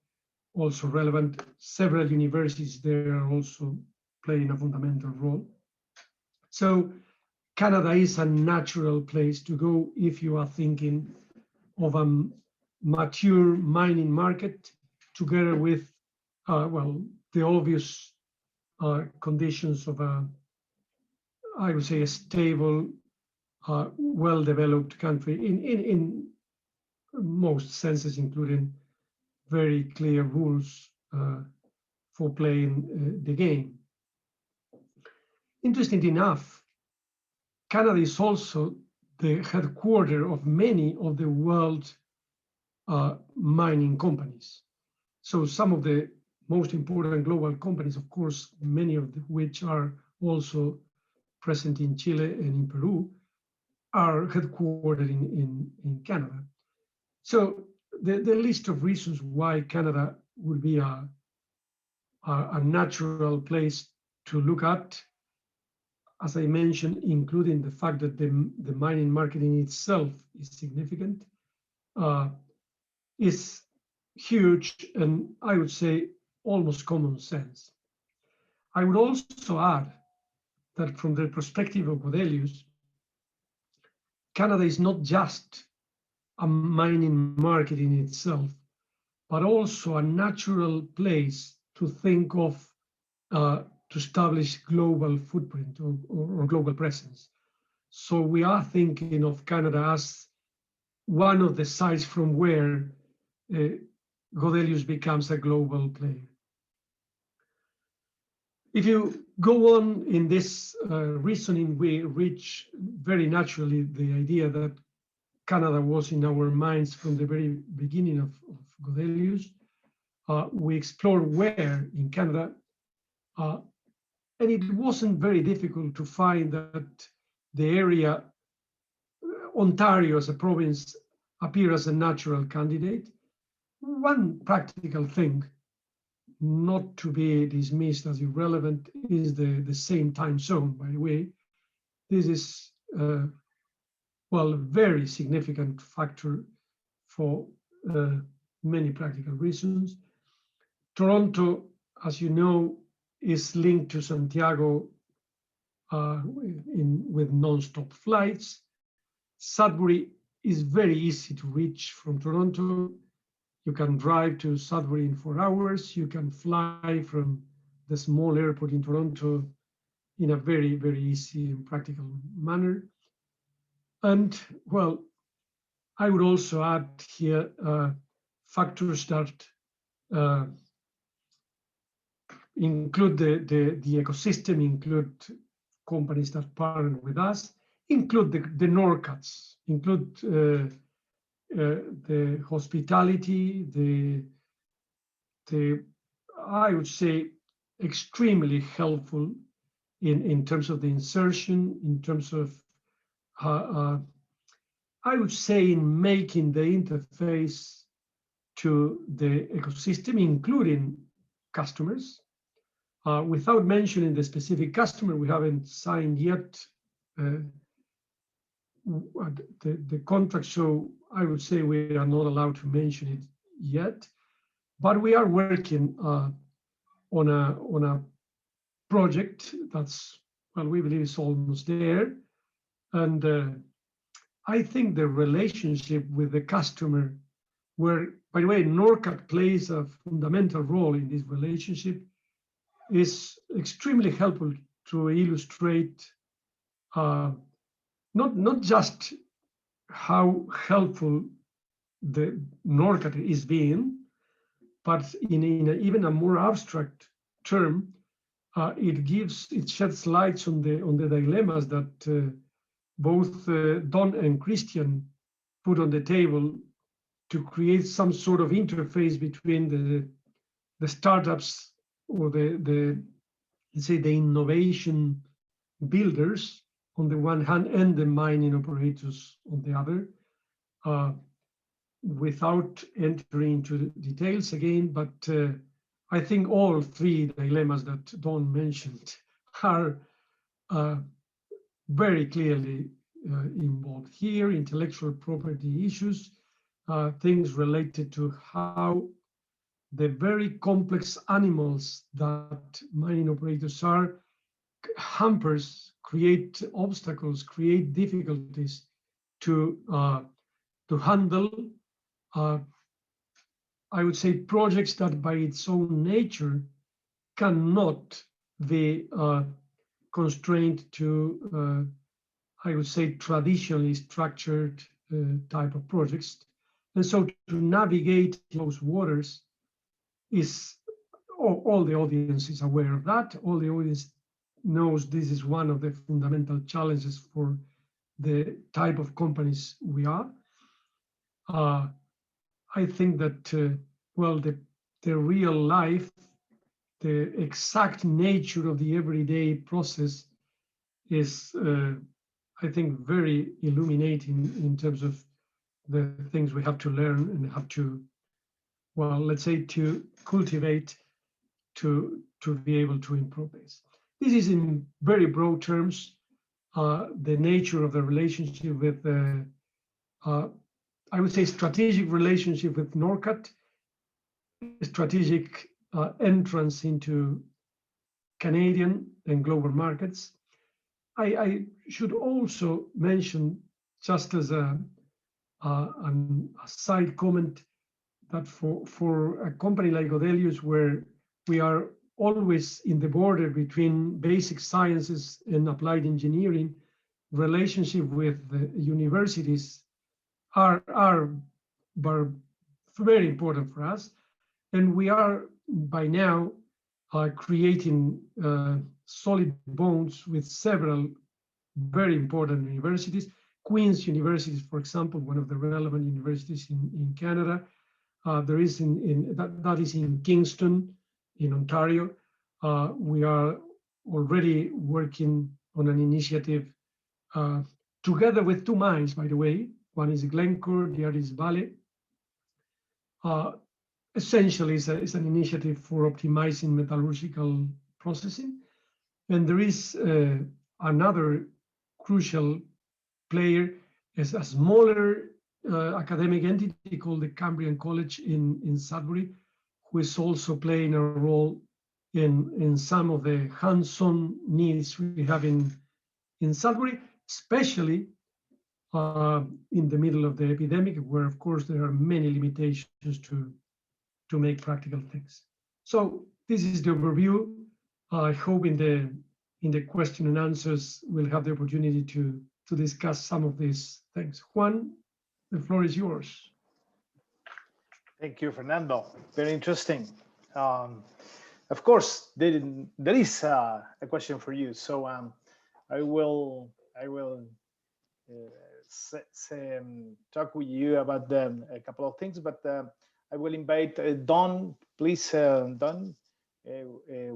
also relevant. Several universities there are also playing a fundamental role. So Canada is a natural place to go if you are thinking of a mature mining market, together with, well, the obvious conditions of I would say, a stable, well-developed country in most senses, including very clear rules for playing the game. Interesting enough, Canada is also the headquarters of many of the world mining companies. So some of the most important global companies, of course, many of which are also present in Chile and in Peru, are headquartered in Canada. So the list of reasons why Canada would be a natural place to look at, as I mentioned, including the fact that the mining market in itself is significant, is huge, and I would say almost common sense. I would also add that from the perspective of Godelius, Canada is not just a mining market in itself, but also a natural place to think of to establish global footprint or global presence. So we are thinking of Canada as one of the sites from where Godelius becomes a global player. If you go on in this reasoning, we reach very naturally the idea that Canada was in our minds from the very beginning of Godelius. We explored where in Canada, and it wasn't very difficult to find that the area, Ontario as a province, appeared as a natural candidate. One practical thing, not to be dismissed as irrelevant, is the same time zone, by the way. This is, well, a very significant factor for many practical reasons. Toronto, as you know, is linked to Santiago with non-stop flights. Sudbury is very easy to reach from Toronto. You can drive to Sudbury in 4 hours. You can fly from the small airport in Toronto in a very, very easy and practical manner. And well, I would also add here factors that include the ecosystem, include companies that partner with us, include the Norcats, include the hospitality, the I would say extremely helpful in terms of the insertion, in terms of I would say in making the interface to the ecosystem, including customers. Without mentioning the specific customer, we haven't signed yet the contract, so I would say we are not allowed to mention it yet, but we are working on a project that's, well, we believe is almost there. And I think the relationship with the customer, where, by the way, Norcat plays a fundamental role in this relationship, is extremely helpful to illustrate not just how helpful the Norcat is being, but in even a more abstract term, it sheds lights on the dilemmas that both Don and Christian put on the table to create some sort of interface between the startups or let's say the innovation builders on the one hand and the mining operators on the other, without entering into the details again, but I think all three dilemmas that Don mentioned are very clearly involved here: intellectual property issues, things related to how the very complex animals that mining operators are create obstacles, create difficulties to handle, I would say, projects that by its own nature cannot be constrained to, I would say, traditionally structured type of projects. And so to navigate those waters is, all the audience is aware of that. All the audience knows this is one of the fundamental challenges for the type of companies we are. I think that, well, the real life, the exact nature of the everyday process is, I think, very illuminating in terms of the things we have to learn and have to, well, let's say, to cultivate to be able to improve this. This is in very broad terms, the nature of the relationship with, I would say, strategic relationship with Norcat, strategic entrance into Canadian and global markets. I should also mention, just as a side comment, that for a company like Godelius, where we are always in the border between basic sciences and applied engineering, relationship with the universities are very important for us. And we are by now creating solid bonds with several very important universities. Queen's University, for example, one of the relevant universities in Canada. There is that is in Kingston, in Ontario. We are already working on an initiative together with two mines, by the way. One is Glencore, the other is Vale. Essentially, it's an initiative for optimizing metallurgical processing. And there is another crucial player, is a smaller academic entity called the Cambrian College in Sudbury, who is also playing a role in some of the hands-on needs we have in Sudbury, especially in the middle of the epidemic, where of course there are many limitations to make practical things. So this is the overview. I hope in the question and answers we'll have the opportunity to discuss some of these things. Juan, the floor is yours. Thank you, Fernando. Very interesting. Of course, there is a question for you. So I will talk with you about a couple of things, but I will invite Don. Please, Don.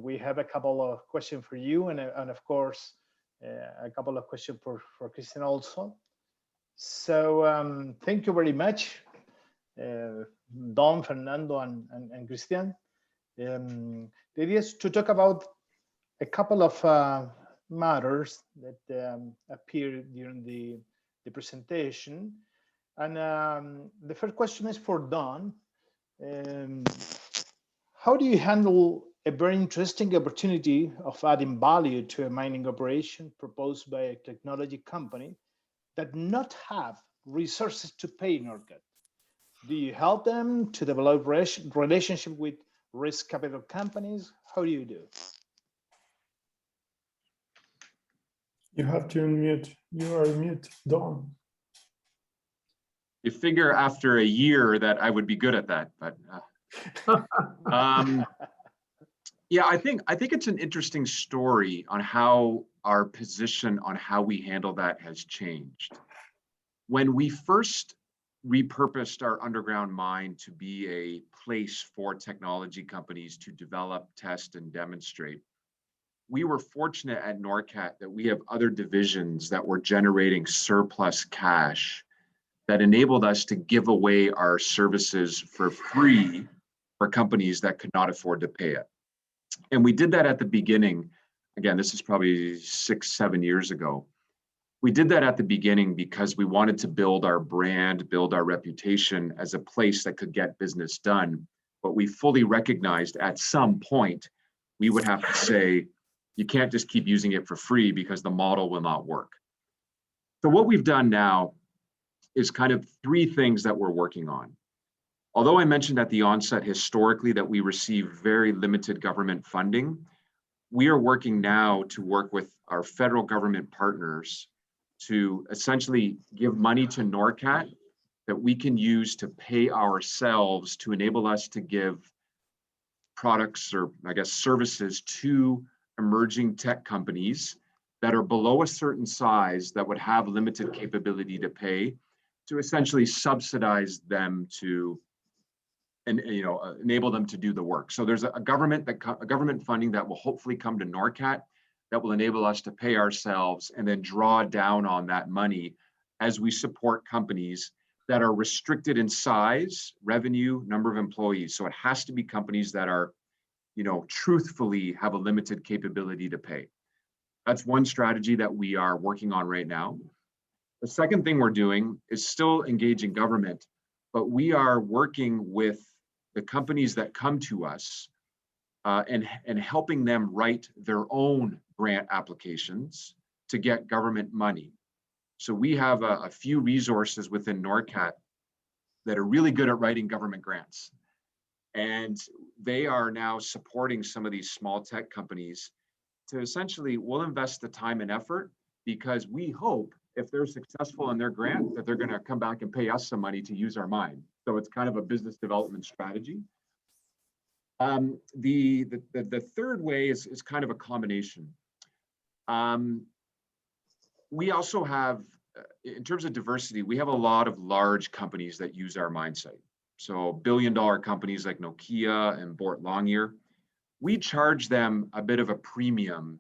We have a couple of questions for you, and of course, a couple of questions for Christian also. So thank you very much, Don, Fernando, and Christian. The idea is to talk about a couple of matters that appear during the presentation. And the first question is for Don. How do you handle a very interesting opportunity of adding value to a mining operation proposed by a technology company that not have resources to pay Norcat? Do you help them to develop relationship with risk capital companies? How do you do? You have to unmute. You are mute, Don. You figure after a year that I would be good at that, but Yeah, I think it's an interesting story on how our position on how we handle that has changed. When we first repurposed our underground mine to be a place for technology companies to develop, test, and demonstrate, we were fortunate at Norcat that we have other divisions that were generating surplus cash that enabled us to give away our services for free for companies that could not afford to pay it. And we did that at the beginning. Again, this is probably 6-7 years ago. We did that at the beginning because we wanted to build our brand, build our reputation as a place that could get business done. But we fully recognized at some point, we would have to say, you can't just keep using it for free because the model will not work. So what we've done now is kind of 3 things that we're working on. Although I mentioned at the onset historically that we receive very limited government funding, we are working now to work with our federal government partners to essentially give money to Norcat that we can use to pay ourselves to enable us to give products, or I guess services, to emerging tech companies that are below a certain size that would have limited capability to pay, to essentially subsidize them to enable them to do the work. So there's a government funding that will hopefully come to Norcat that will enable us to pay ourselves and then draw down on that money as we support companies that are restricted in size, revenue, number of employees. So it has to be companies that are, truthfully have a limited capability to pay. That's one strategy that we are working on right now. The second thing we're doing is still engaging government, but we are working with the companies that come to us and helping them write their own grant applications to get government money. So we have a few resources within Norcat that are really good at writing government grants. And they are now supporting some of these small tech companies to essentially, we'll invest the time and effort because we hope if they're successful in their grant that they're going to come back and pay us some money to use our mine. So it's kind of a business development strategy. The third way is kind of a combination. We also have, in terms of diversity, we have a lot of large companies that use our mine site. So billion-dollar companies like Nokia and Boart Longyear. We charge them a bit of a premium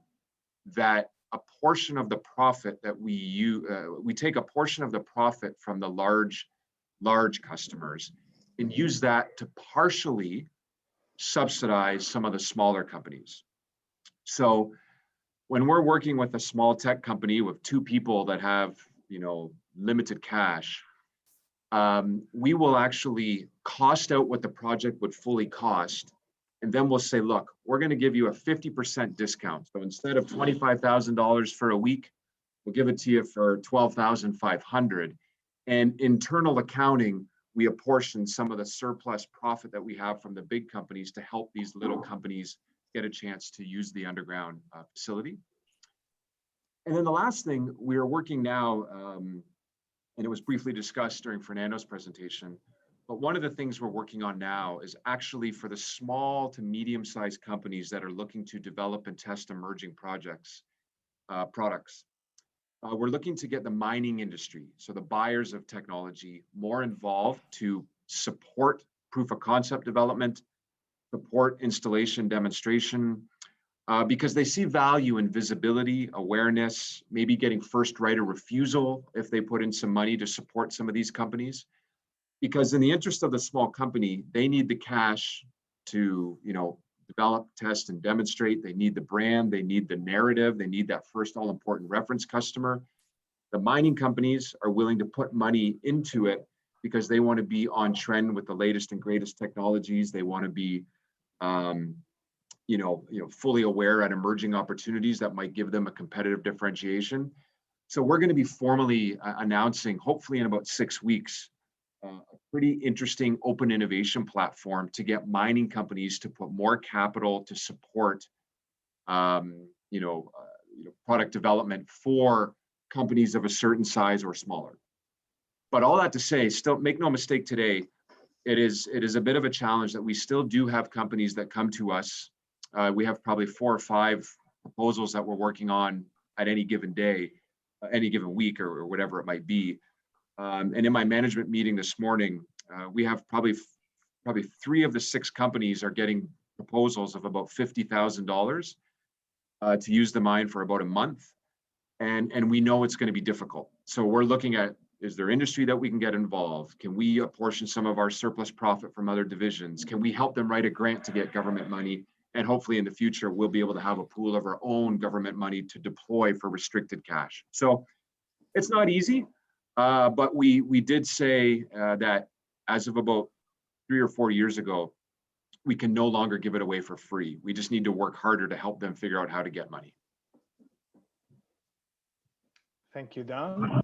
that a portion of the profit that we take a portion of the profit from the large customers and use that to partially subsidize some of the smaller companies. So when we're working with a small tech company with 2 people that have, limited cash, we will actually cost out what the project would fully cost. And then we'll say, look, we're going to give you a 50% discount. So instead of $25,000 for a week, we'll give it to you for $12,500. And internal accounting, we apportion some of the surplus profit that we have from the big companies to help these little companies get a chance to use the underground facility. And then the last thing, we are working now, and it was briefly discussed during Fernando's presentation, but one of the things we're working on now is actually for the small to medium-sized companies that are looking to develop and test emerging products. We're looking to get the mining industry, so the buyers of technology, more involved to support proof of concept development, support installation demonstration, because they see value in visibility, awareness, maybe getting first right of refusal if they put in some money to support some of these companies. Because in the interest of the small company, they need the cash to, develop, test, and demonstrate. They need the brand, they need the narrative, they need that first all-important reference customer. The mining companies are willing to put money into it because they want to be on trend with the latest and greatest technologies. They want to be, fully aware at emerging opportunities that might give them a competitive differentiation. So we're going to be formally announcing, hopefully in about 6 weeks, a pretty interesting open innovation platform to get mining companies to put more capital to support, product development for companies of a certain size or smaller. But all that to say, still make no mistake today, it is a bit of a challenge that we still do have companies that come to us. We have probably 4 or 5 proposals that we're working on at any given day, any given week, or whatever it might be. And in my management meeting this morning, we have probably 3 of the 6 companies are getting proposals of about $50,000 to use the mine for about a month. And we know it's going to be difficult. So we're looking at, is there industry that we can get involved? Can we apportion some of our surplus profit from other divisions? Can we help them write a grant to get government money? And hopefully in the future, we'll be able to have a pool of our own government money to deploy for restricted cash. So it's not easy, but we did say that as of about 3 or 4 years ago, we can no longer give it away for free. We just need to work harder to help them figure out how to get money. Thank you, Don.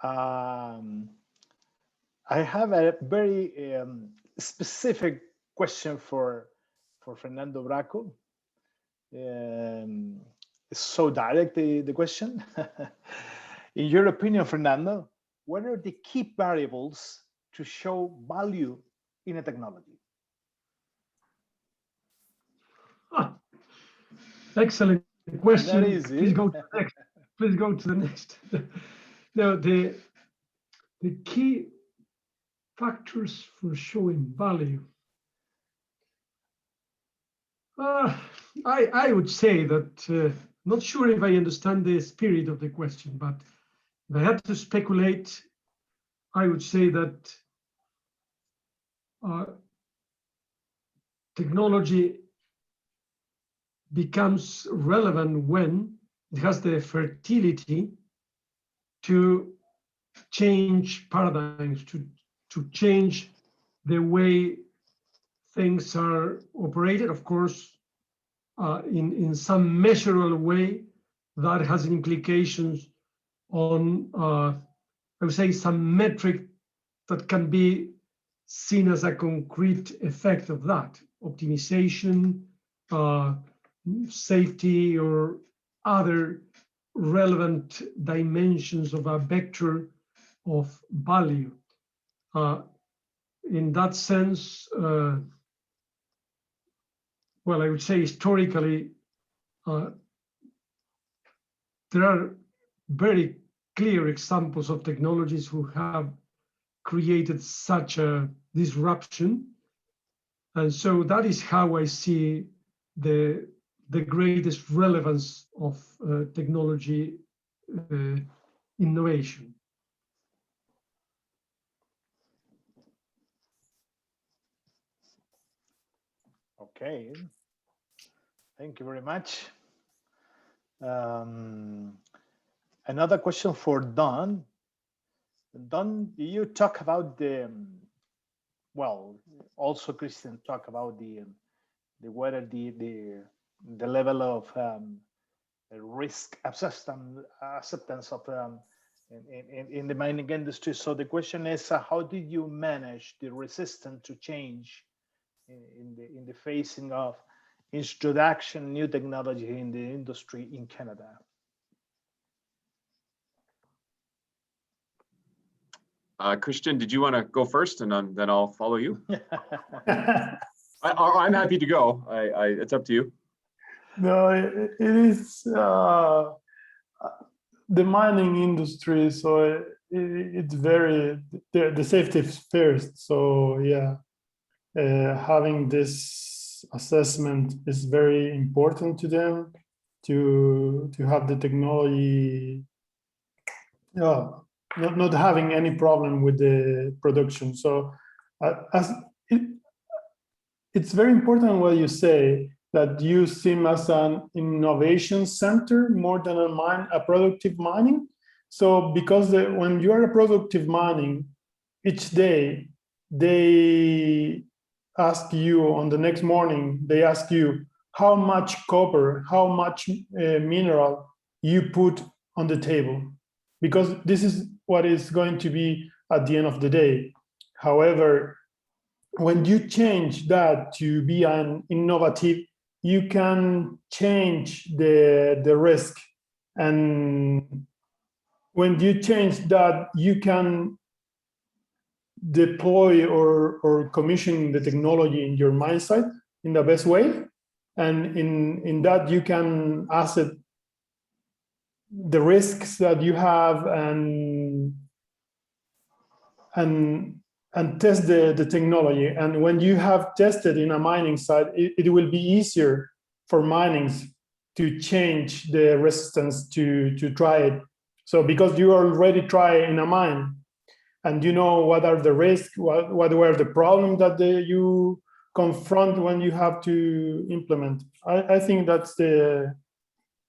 I have a very specific question for Fernando Braco. It's so direct, the question. In your opinion, Fernando, what are the key variables to show value in a technology? Excellent question. Please go to the next. Please go to the next. Now, the key factors for showing value. I would say that, not sure if I understand the spirit of the question, but if I had to speculate, I would say that technology becomes relevant when it has the fertility to change paradigms, to change the way things are operated. Of course, in some measurable way that has implications on, I would say, some metric that can be seen as a concrete effect of that, optimization, safety, or other relevant dimensions of a vector of value. In that sense, well, I would say historically, there are very clear examples of technologies who have created such a disruption. And so that is how I see the greatest relevance of technology innovation. Okay, thank you very much. Another question for Don. Don, you talk about the, well, also Christian talk about the whether the level of risk acceptance of in the mining industry. So the question is, how did you manage the resistance to change in the facing of introduction new technology in the industry in Canada? Christian, did you want to go first, and then I'll follow you? I'm happy to go. It's up to you. No, it is the mining industry, so it's very, the safety is first. So yeah, having this assessment is very important to them to have the technology, not having any problem with the production. So it's very important what you say, that you seem as an innovation center more than a productive mining. So because when you are a productive mining, each day they ask you, on the next morning, they ask you how much copper, how much mineral you put on the table, because this is what is going to be at the end of the day. However, when you change that to be an innovative, you can change the risk. And when you change that, you can deploy or commission the technology in your mine site in the best way. And in that you can assess the risks that you have and test the technology. And when you have tested in a mining site, it will be easier for minings to change the resistance to try it. So because you already try in a mine and you know what are the risks, what were the problems that you confront when you have to implement. I think that's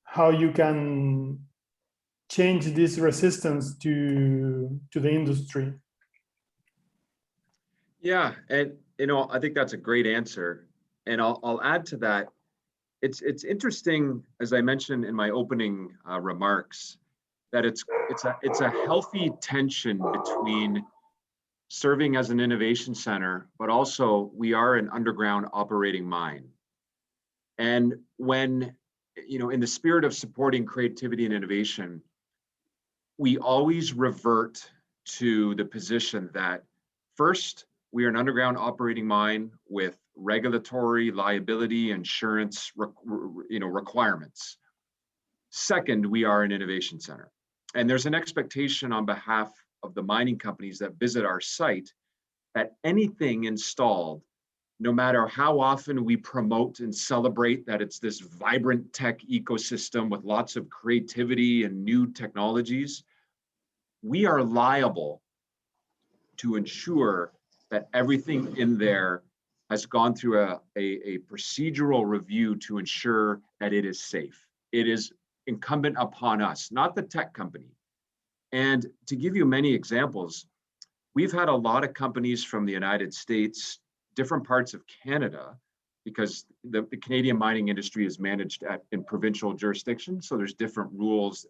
how you can change this resistance to the industry. Yeah, and I think that's a great answer. And I'll add to that. It's interesting, as I mentioned in my opening remarks, that it's a healthy tension between serving as an innovation center, but also we are an underground operating mine. And when, in the spirit of supporting creativity and innovation, we always revert to the position that first, we are an underground operating mine with regulatory, liability, insurance, requirements. Second, we are an innovation center. And there's an expectation on behalf of the mining companies that visit our site that anything installed, no matter how often we promote and celebrate that it's this vibrant tech ecosystem with lots of creativity and new technologies, we are liable to ensure that everything in there has gone through a procedural review to ensure that it is safe. It is incumbent upon us, not the tech company. And to give you many examples, we've had a lot of companies from the United States, different parts of Canada, because the Canadian mining industry is managed in provincial jurisdictions, so there's different rules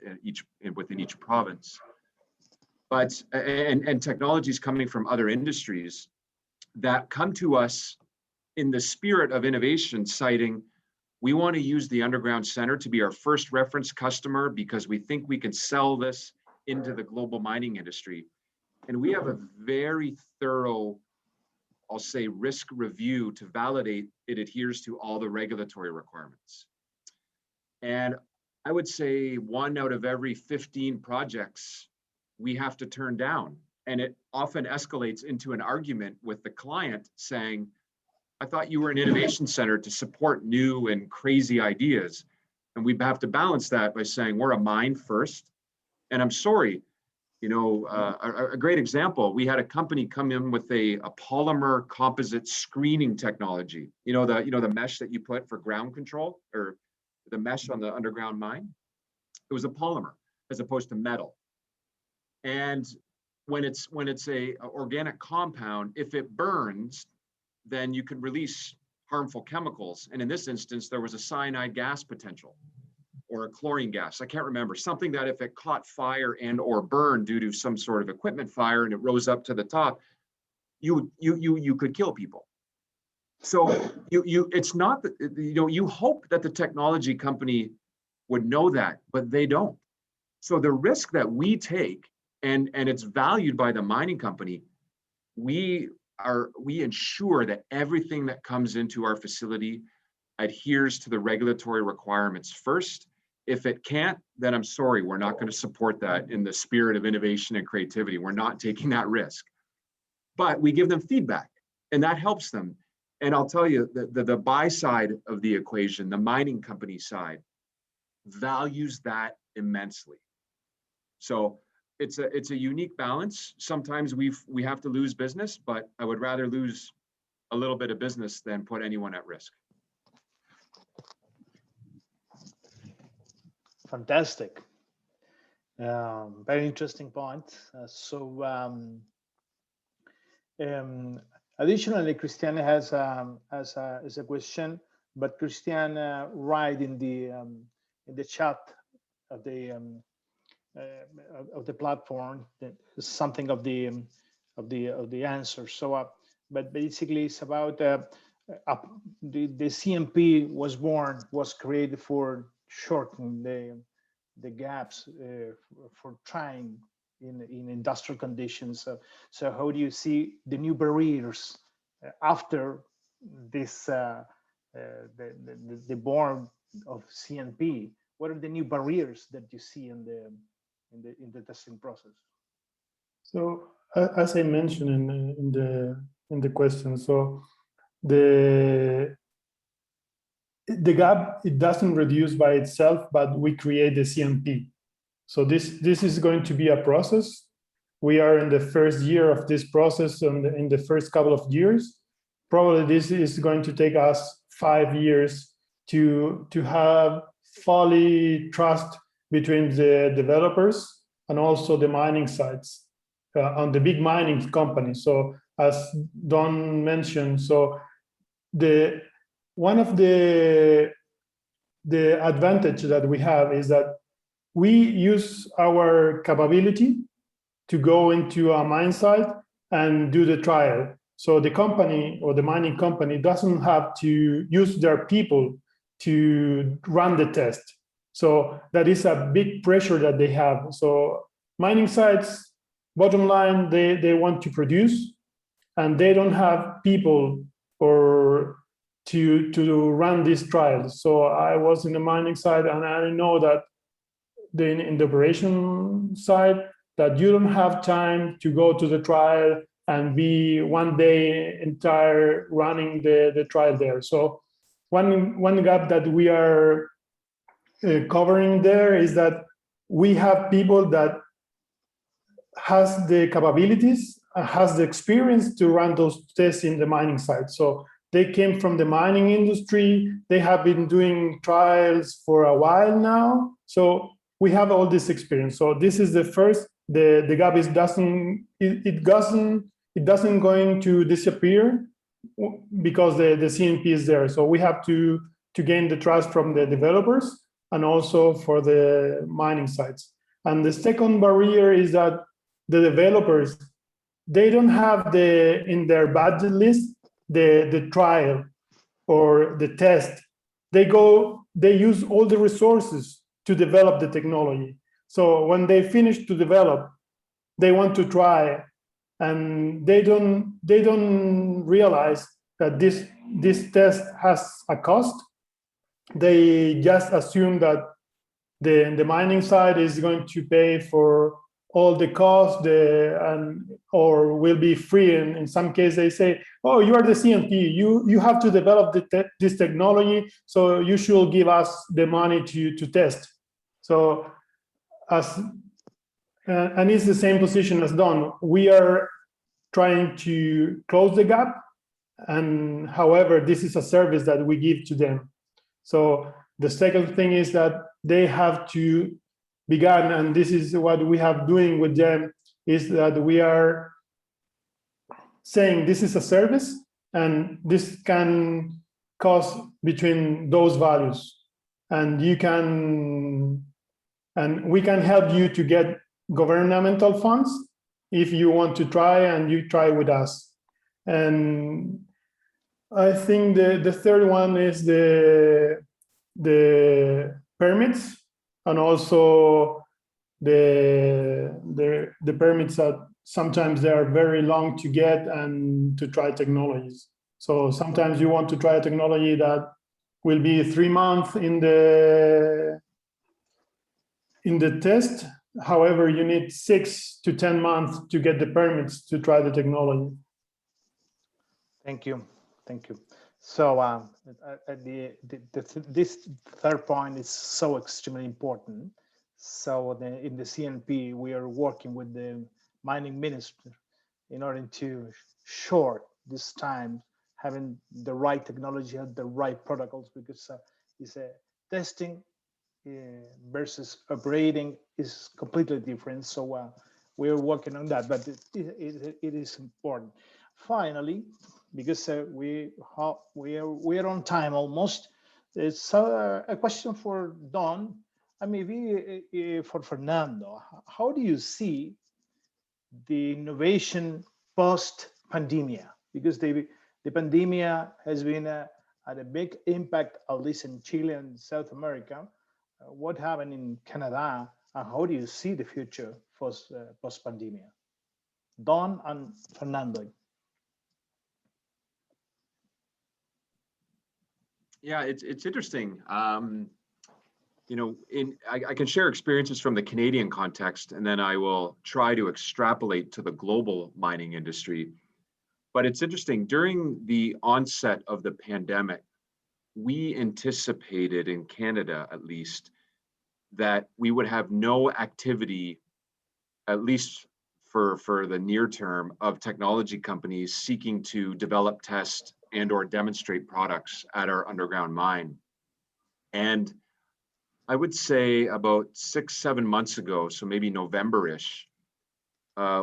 within each province. But and technologies coming from other industries that come to us in the spirit of innovation, citing, we want to use the underground center to be our first reference customer because we think we can sell this into the global mining industry. And we have a very thorough, I'll say, risk review to validate it adheres to all the regulatory requirements. And I would say 1 out of every 15 projects we have to turn down. And it often escalates into an argument with the client saying, I thought you were an innovation center to support new and crazy ideas. And we have to balance that by saying we're a mine first. And I'm sorry, a great example, we had a company come in with a polymer composite screening technology. The mesh that you put for ground control, or the mesh on the underground mine. It was a polymer as opposed to metal. And when it's a organic compound, if it burns, then you can release harmful chemicals. And in this instance, there was a cyanide gas potential or a chlorine gas. I can't remember, something that if it caught fire and or burned due to some sort of equipment fire and it rose up to the top, you could kill people. So it's not that, you hope that the technology company would know that, but they don't. So the risk that we take, and it's valued by the mining company, we ensure that everything that comes into our facility adheres to the regulatory requirements first. If it can't, then I'm sorry, we're not going to support that in the spirit of innovation and creativity. We're not taking that risk. But we give them feedback, and that helps them. And I'll tell you, the buy side of the equation, the mining company side, values that immensely. So it's a unique balance. Sometimes we have to lose business, but I would rather lose a little bit of business than put anyone at risk. Fantastic. Very interesting point. Additionally, Christiane has a question, but Christiane write in the chat of the platform that is something of the answer. So, but basically, it's about the CNP was created for shortening the gaps for trying in industrial conditions. So how do you see the new barriers after this the born of CNP? What are the new barriers that you see in the testing process? So as I mentioned in the question, so the gap, it doesn't reduce by itself, but we create the CNP. So this is going to be a process. We are in the first year of this process, and in the first couple of years. Probably this is going to take us 5 years to have fully trust between the developers and also the mining sites on the big mining companies. So as Don mentioned, so one of the advantage that we have is that we use our capability to go into a mine site and do the trial. So the company or the mining company doesn't have to use their people to run the test. So that is a big pressure that they have. So mining sites, bottom line, they want to produce, and they don't have people or to run these trials. So I was in the mining side, and I know that in the operation side, that you don't have time to go to the trial and be one day entire running the trial there. So one gap that we are covering there is that we have people that has the capabilities, has the experience to run those tests in the mining site. So they came from the mining industry. They have been doing trials for a while now. So we have all this experience. So this is the first. The gap is it doesn't going to disappear because the CNP is there. So we have to gain the trust from the developers and also for the mining sites. And the second barrier is that the developers, they don't have in their budget list the trial or the test. They use all the resources to develop the technology. So when they finish to develop, they want to try, and they don't realize that this test has a cost. They just assume that the mining side is going to pay for all the costs, or will be free. And in some cases, they say, "Oh, you are the CNP. You have to develop this technology, so you should give us the money to test." So and it's the same position as Don. We are trying to close the gap, and however, this is a service that we give to them. So the second thing is that they have to begin, and this is what we have doing with them, is that we are saying this is a service, and this can cost between those values, and we can help you to get governmental funds if you want to try, and you try with us. And I think the third one is the permits, and also the permits that sometimes they are very long to get and to try technologies. So sometimes you want to try a technology that will be 3 months in the test. However, you need 6 to 10 months to get the permits to try the technology. Thank you. So this third point is so extremely important. So in the CNP, we are working with the mining minister in order to short this time, having the right technology and the right protocols, because it's testing versus operating is completely different. So we are working on that, but it is important. Finally, because we are on time almost, it's a question for Don, and maybe for Fernando. How do you see the innovation post-pandemia? Because the pandemia has been had a big impact, at least in Chile and South America. What happened in Canada, and how do you see the future post-pandemia. Don and Fernando. Yeah, it's interesting. You know, I can share experiences from the Canadian context, and then I will try to extrapolate to the global mining industry. But it's interesting, during the onset of the pandemic, we anticipated in Canada, at least, that we would have no activity, at least for the near term, of technology companies seeking to develop, test, and or demonstrate products at our underground mine. And I would say about 6-7 months ago, so maybe November-ish,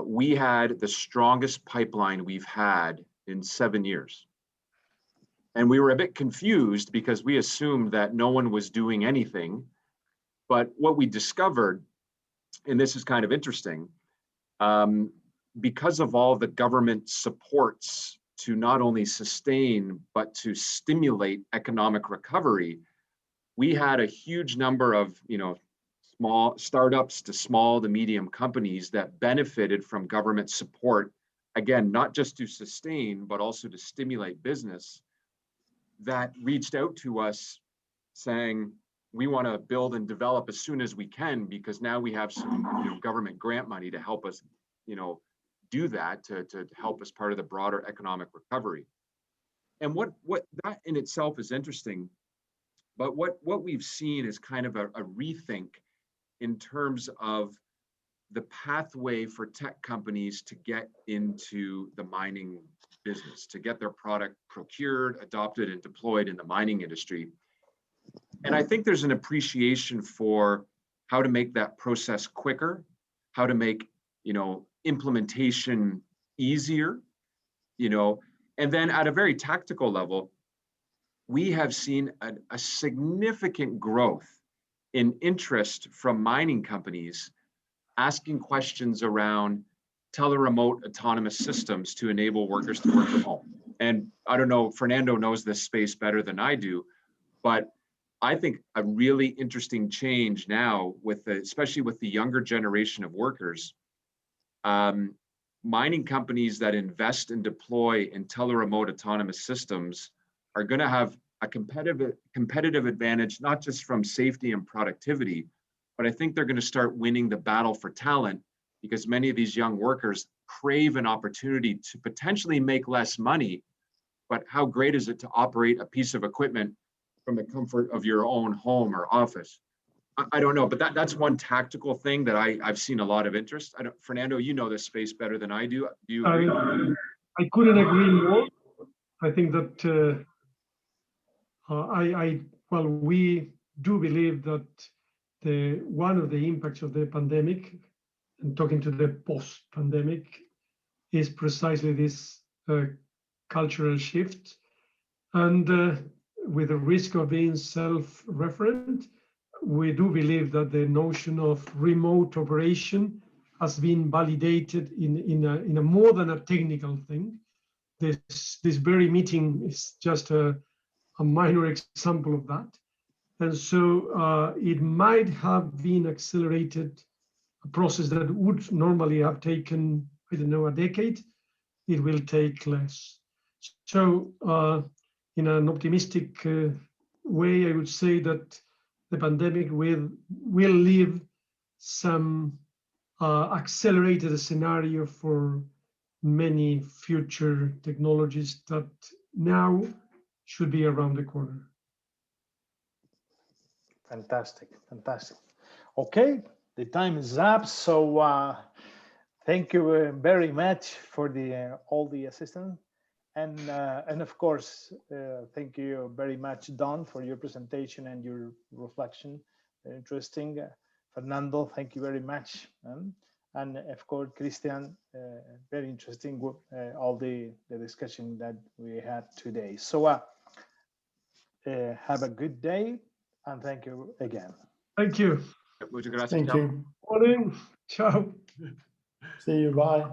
we had the strongest pipeline we've had in 7 years. And we were a bit confused because we assumed that no one was doing anything. But what we discovered, and this is kind of interesting, because of all the government supports to not only sustain, but to stimulate economic recovery, we had a huge number of, small startups to small to medium companies that benefited from government support, again, not just to sustain, but also to stimulate business, that reached out to us saying, we want to build and develop as soon as we can, because now we have some government grant money to help us, do that, to help us part of the broader economic recovery. And what that in itself is interesting, but what we've seen is kind of a rethink in terms of the pathway for tech companies to get into the mining business, to get their product procured, adopted, and deployed in the mining industry. And I think there's an appreciation for how to make that process quicker, how to make, implementation easier, and then at a very tactical level, we have seen a significant growth in interest from mining companies asking questions around tele-remote autonomous systems to enable workers to work from home. And I don't know, Fernando knows this space better than I do, but I think a really interesting change now, especially with the younger generation of workers, mining companies that invest and deploy in tele-remote autonomous systems are going to have a competitive advantage, not just from safety and productivity, but I think they're going to start winning the battle for talent, because many of these young workers crave an opportunity to potentially make less money, but how great is it to operate a piece of equipment from the comfort of your own home or office? I don't know, but that's one tactical thing that I've seen a lot of interest. Fernando, you know this space better than I do. Do you agree? I couldn't agree more. I think that we do believe that one of the impacts of the pandemic, and talking to the post-pandemic, is precisely this cultural shift, and with the risk of being self-referent, we do believe that the notion of remote operation has been validated in a more than a technical thing. This very meeting is just a minor example of that. And so it might have been accelerated, a process that would normally have taken, I don't know, a decade. It will take less. So in an optimistic way, I would say that the pandemic will leave some accelerated scenario for many future technologies that now should be around the corner. Fantastic, fantastic. Okay, the time is up. So thank you very much for all the assistance. And of course, thank you very much, Don, for your presentation and your reflection. Interesting. Fernando, thank you very much. And of course, Christian, very interesting, all the discussion that we had today. So have a good day, and thank you again. Thank you. Thank you. Morning. Ciao. See you. Bye.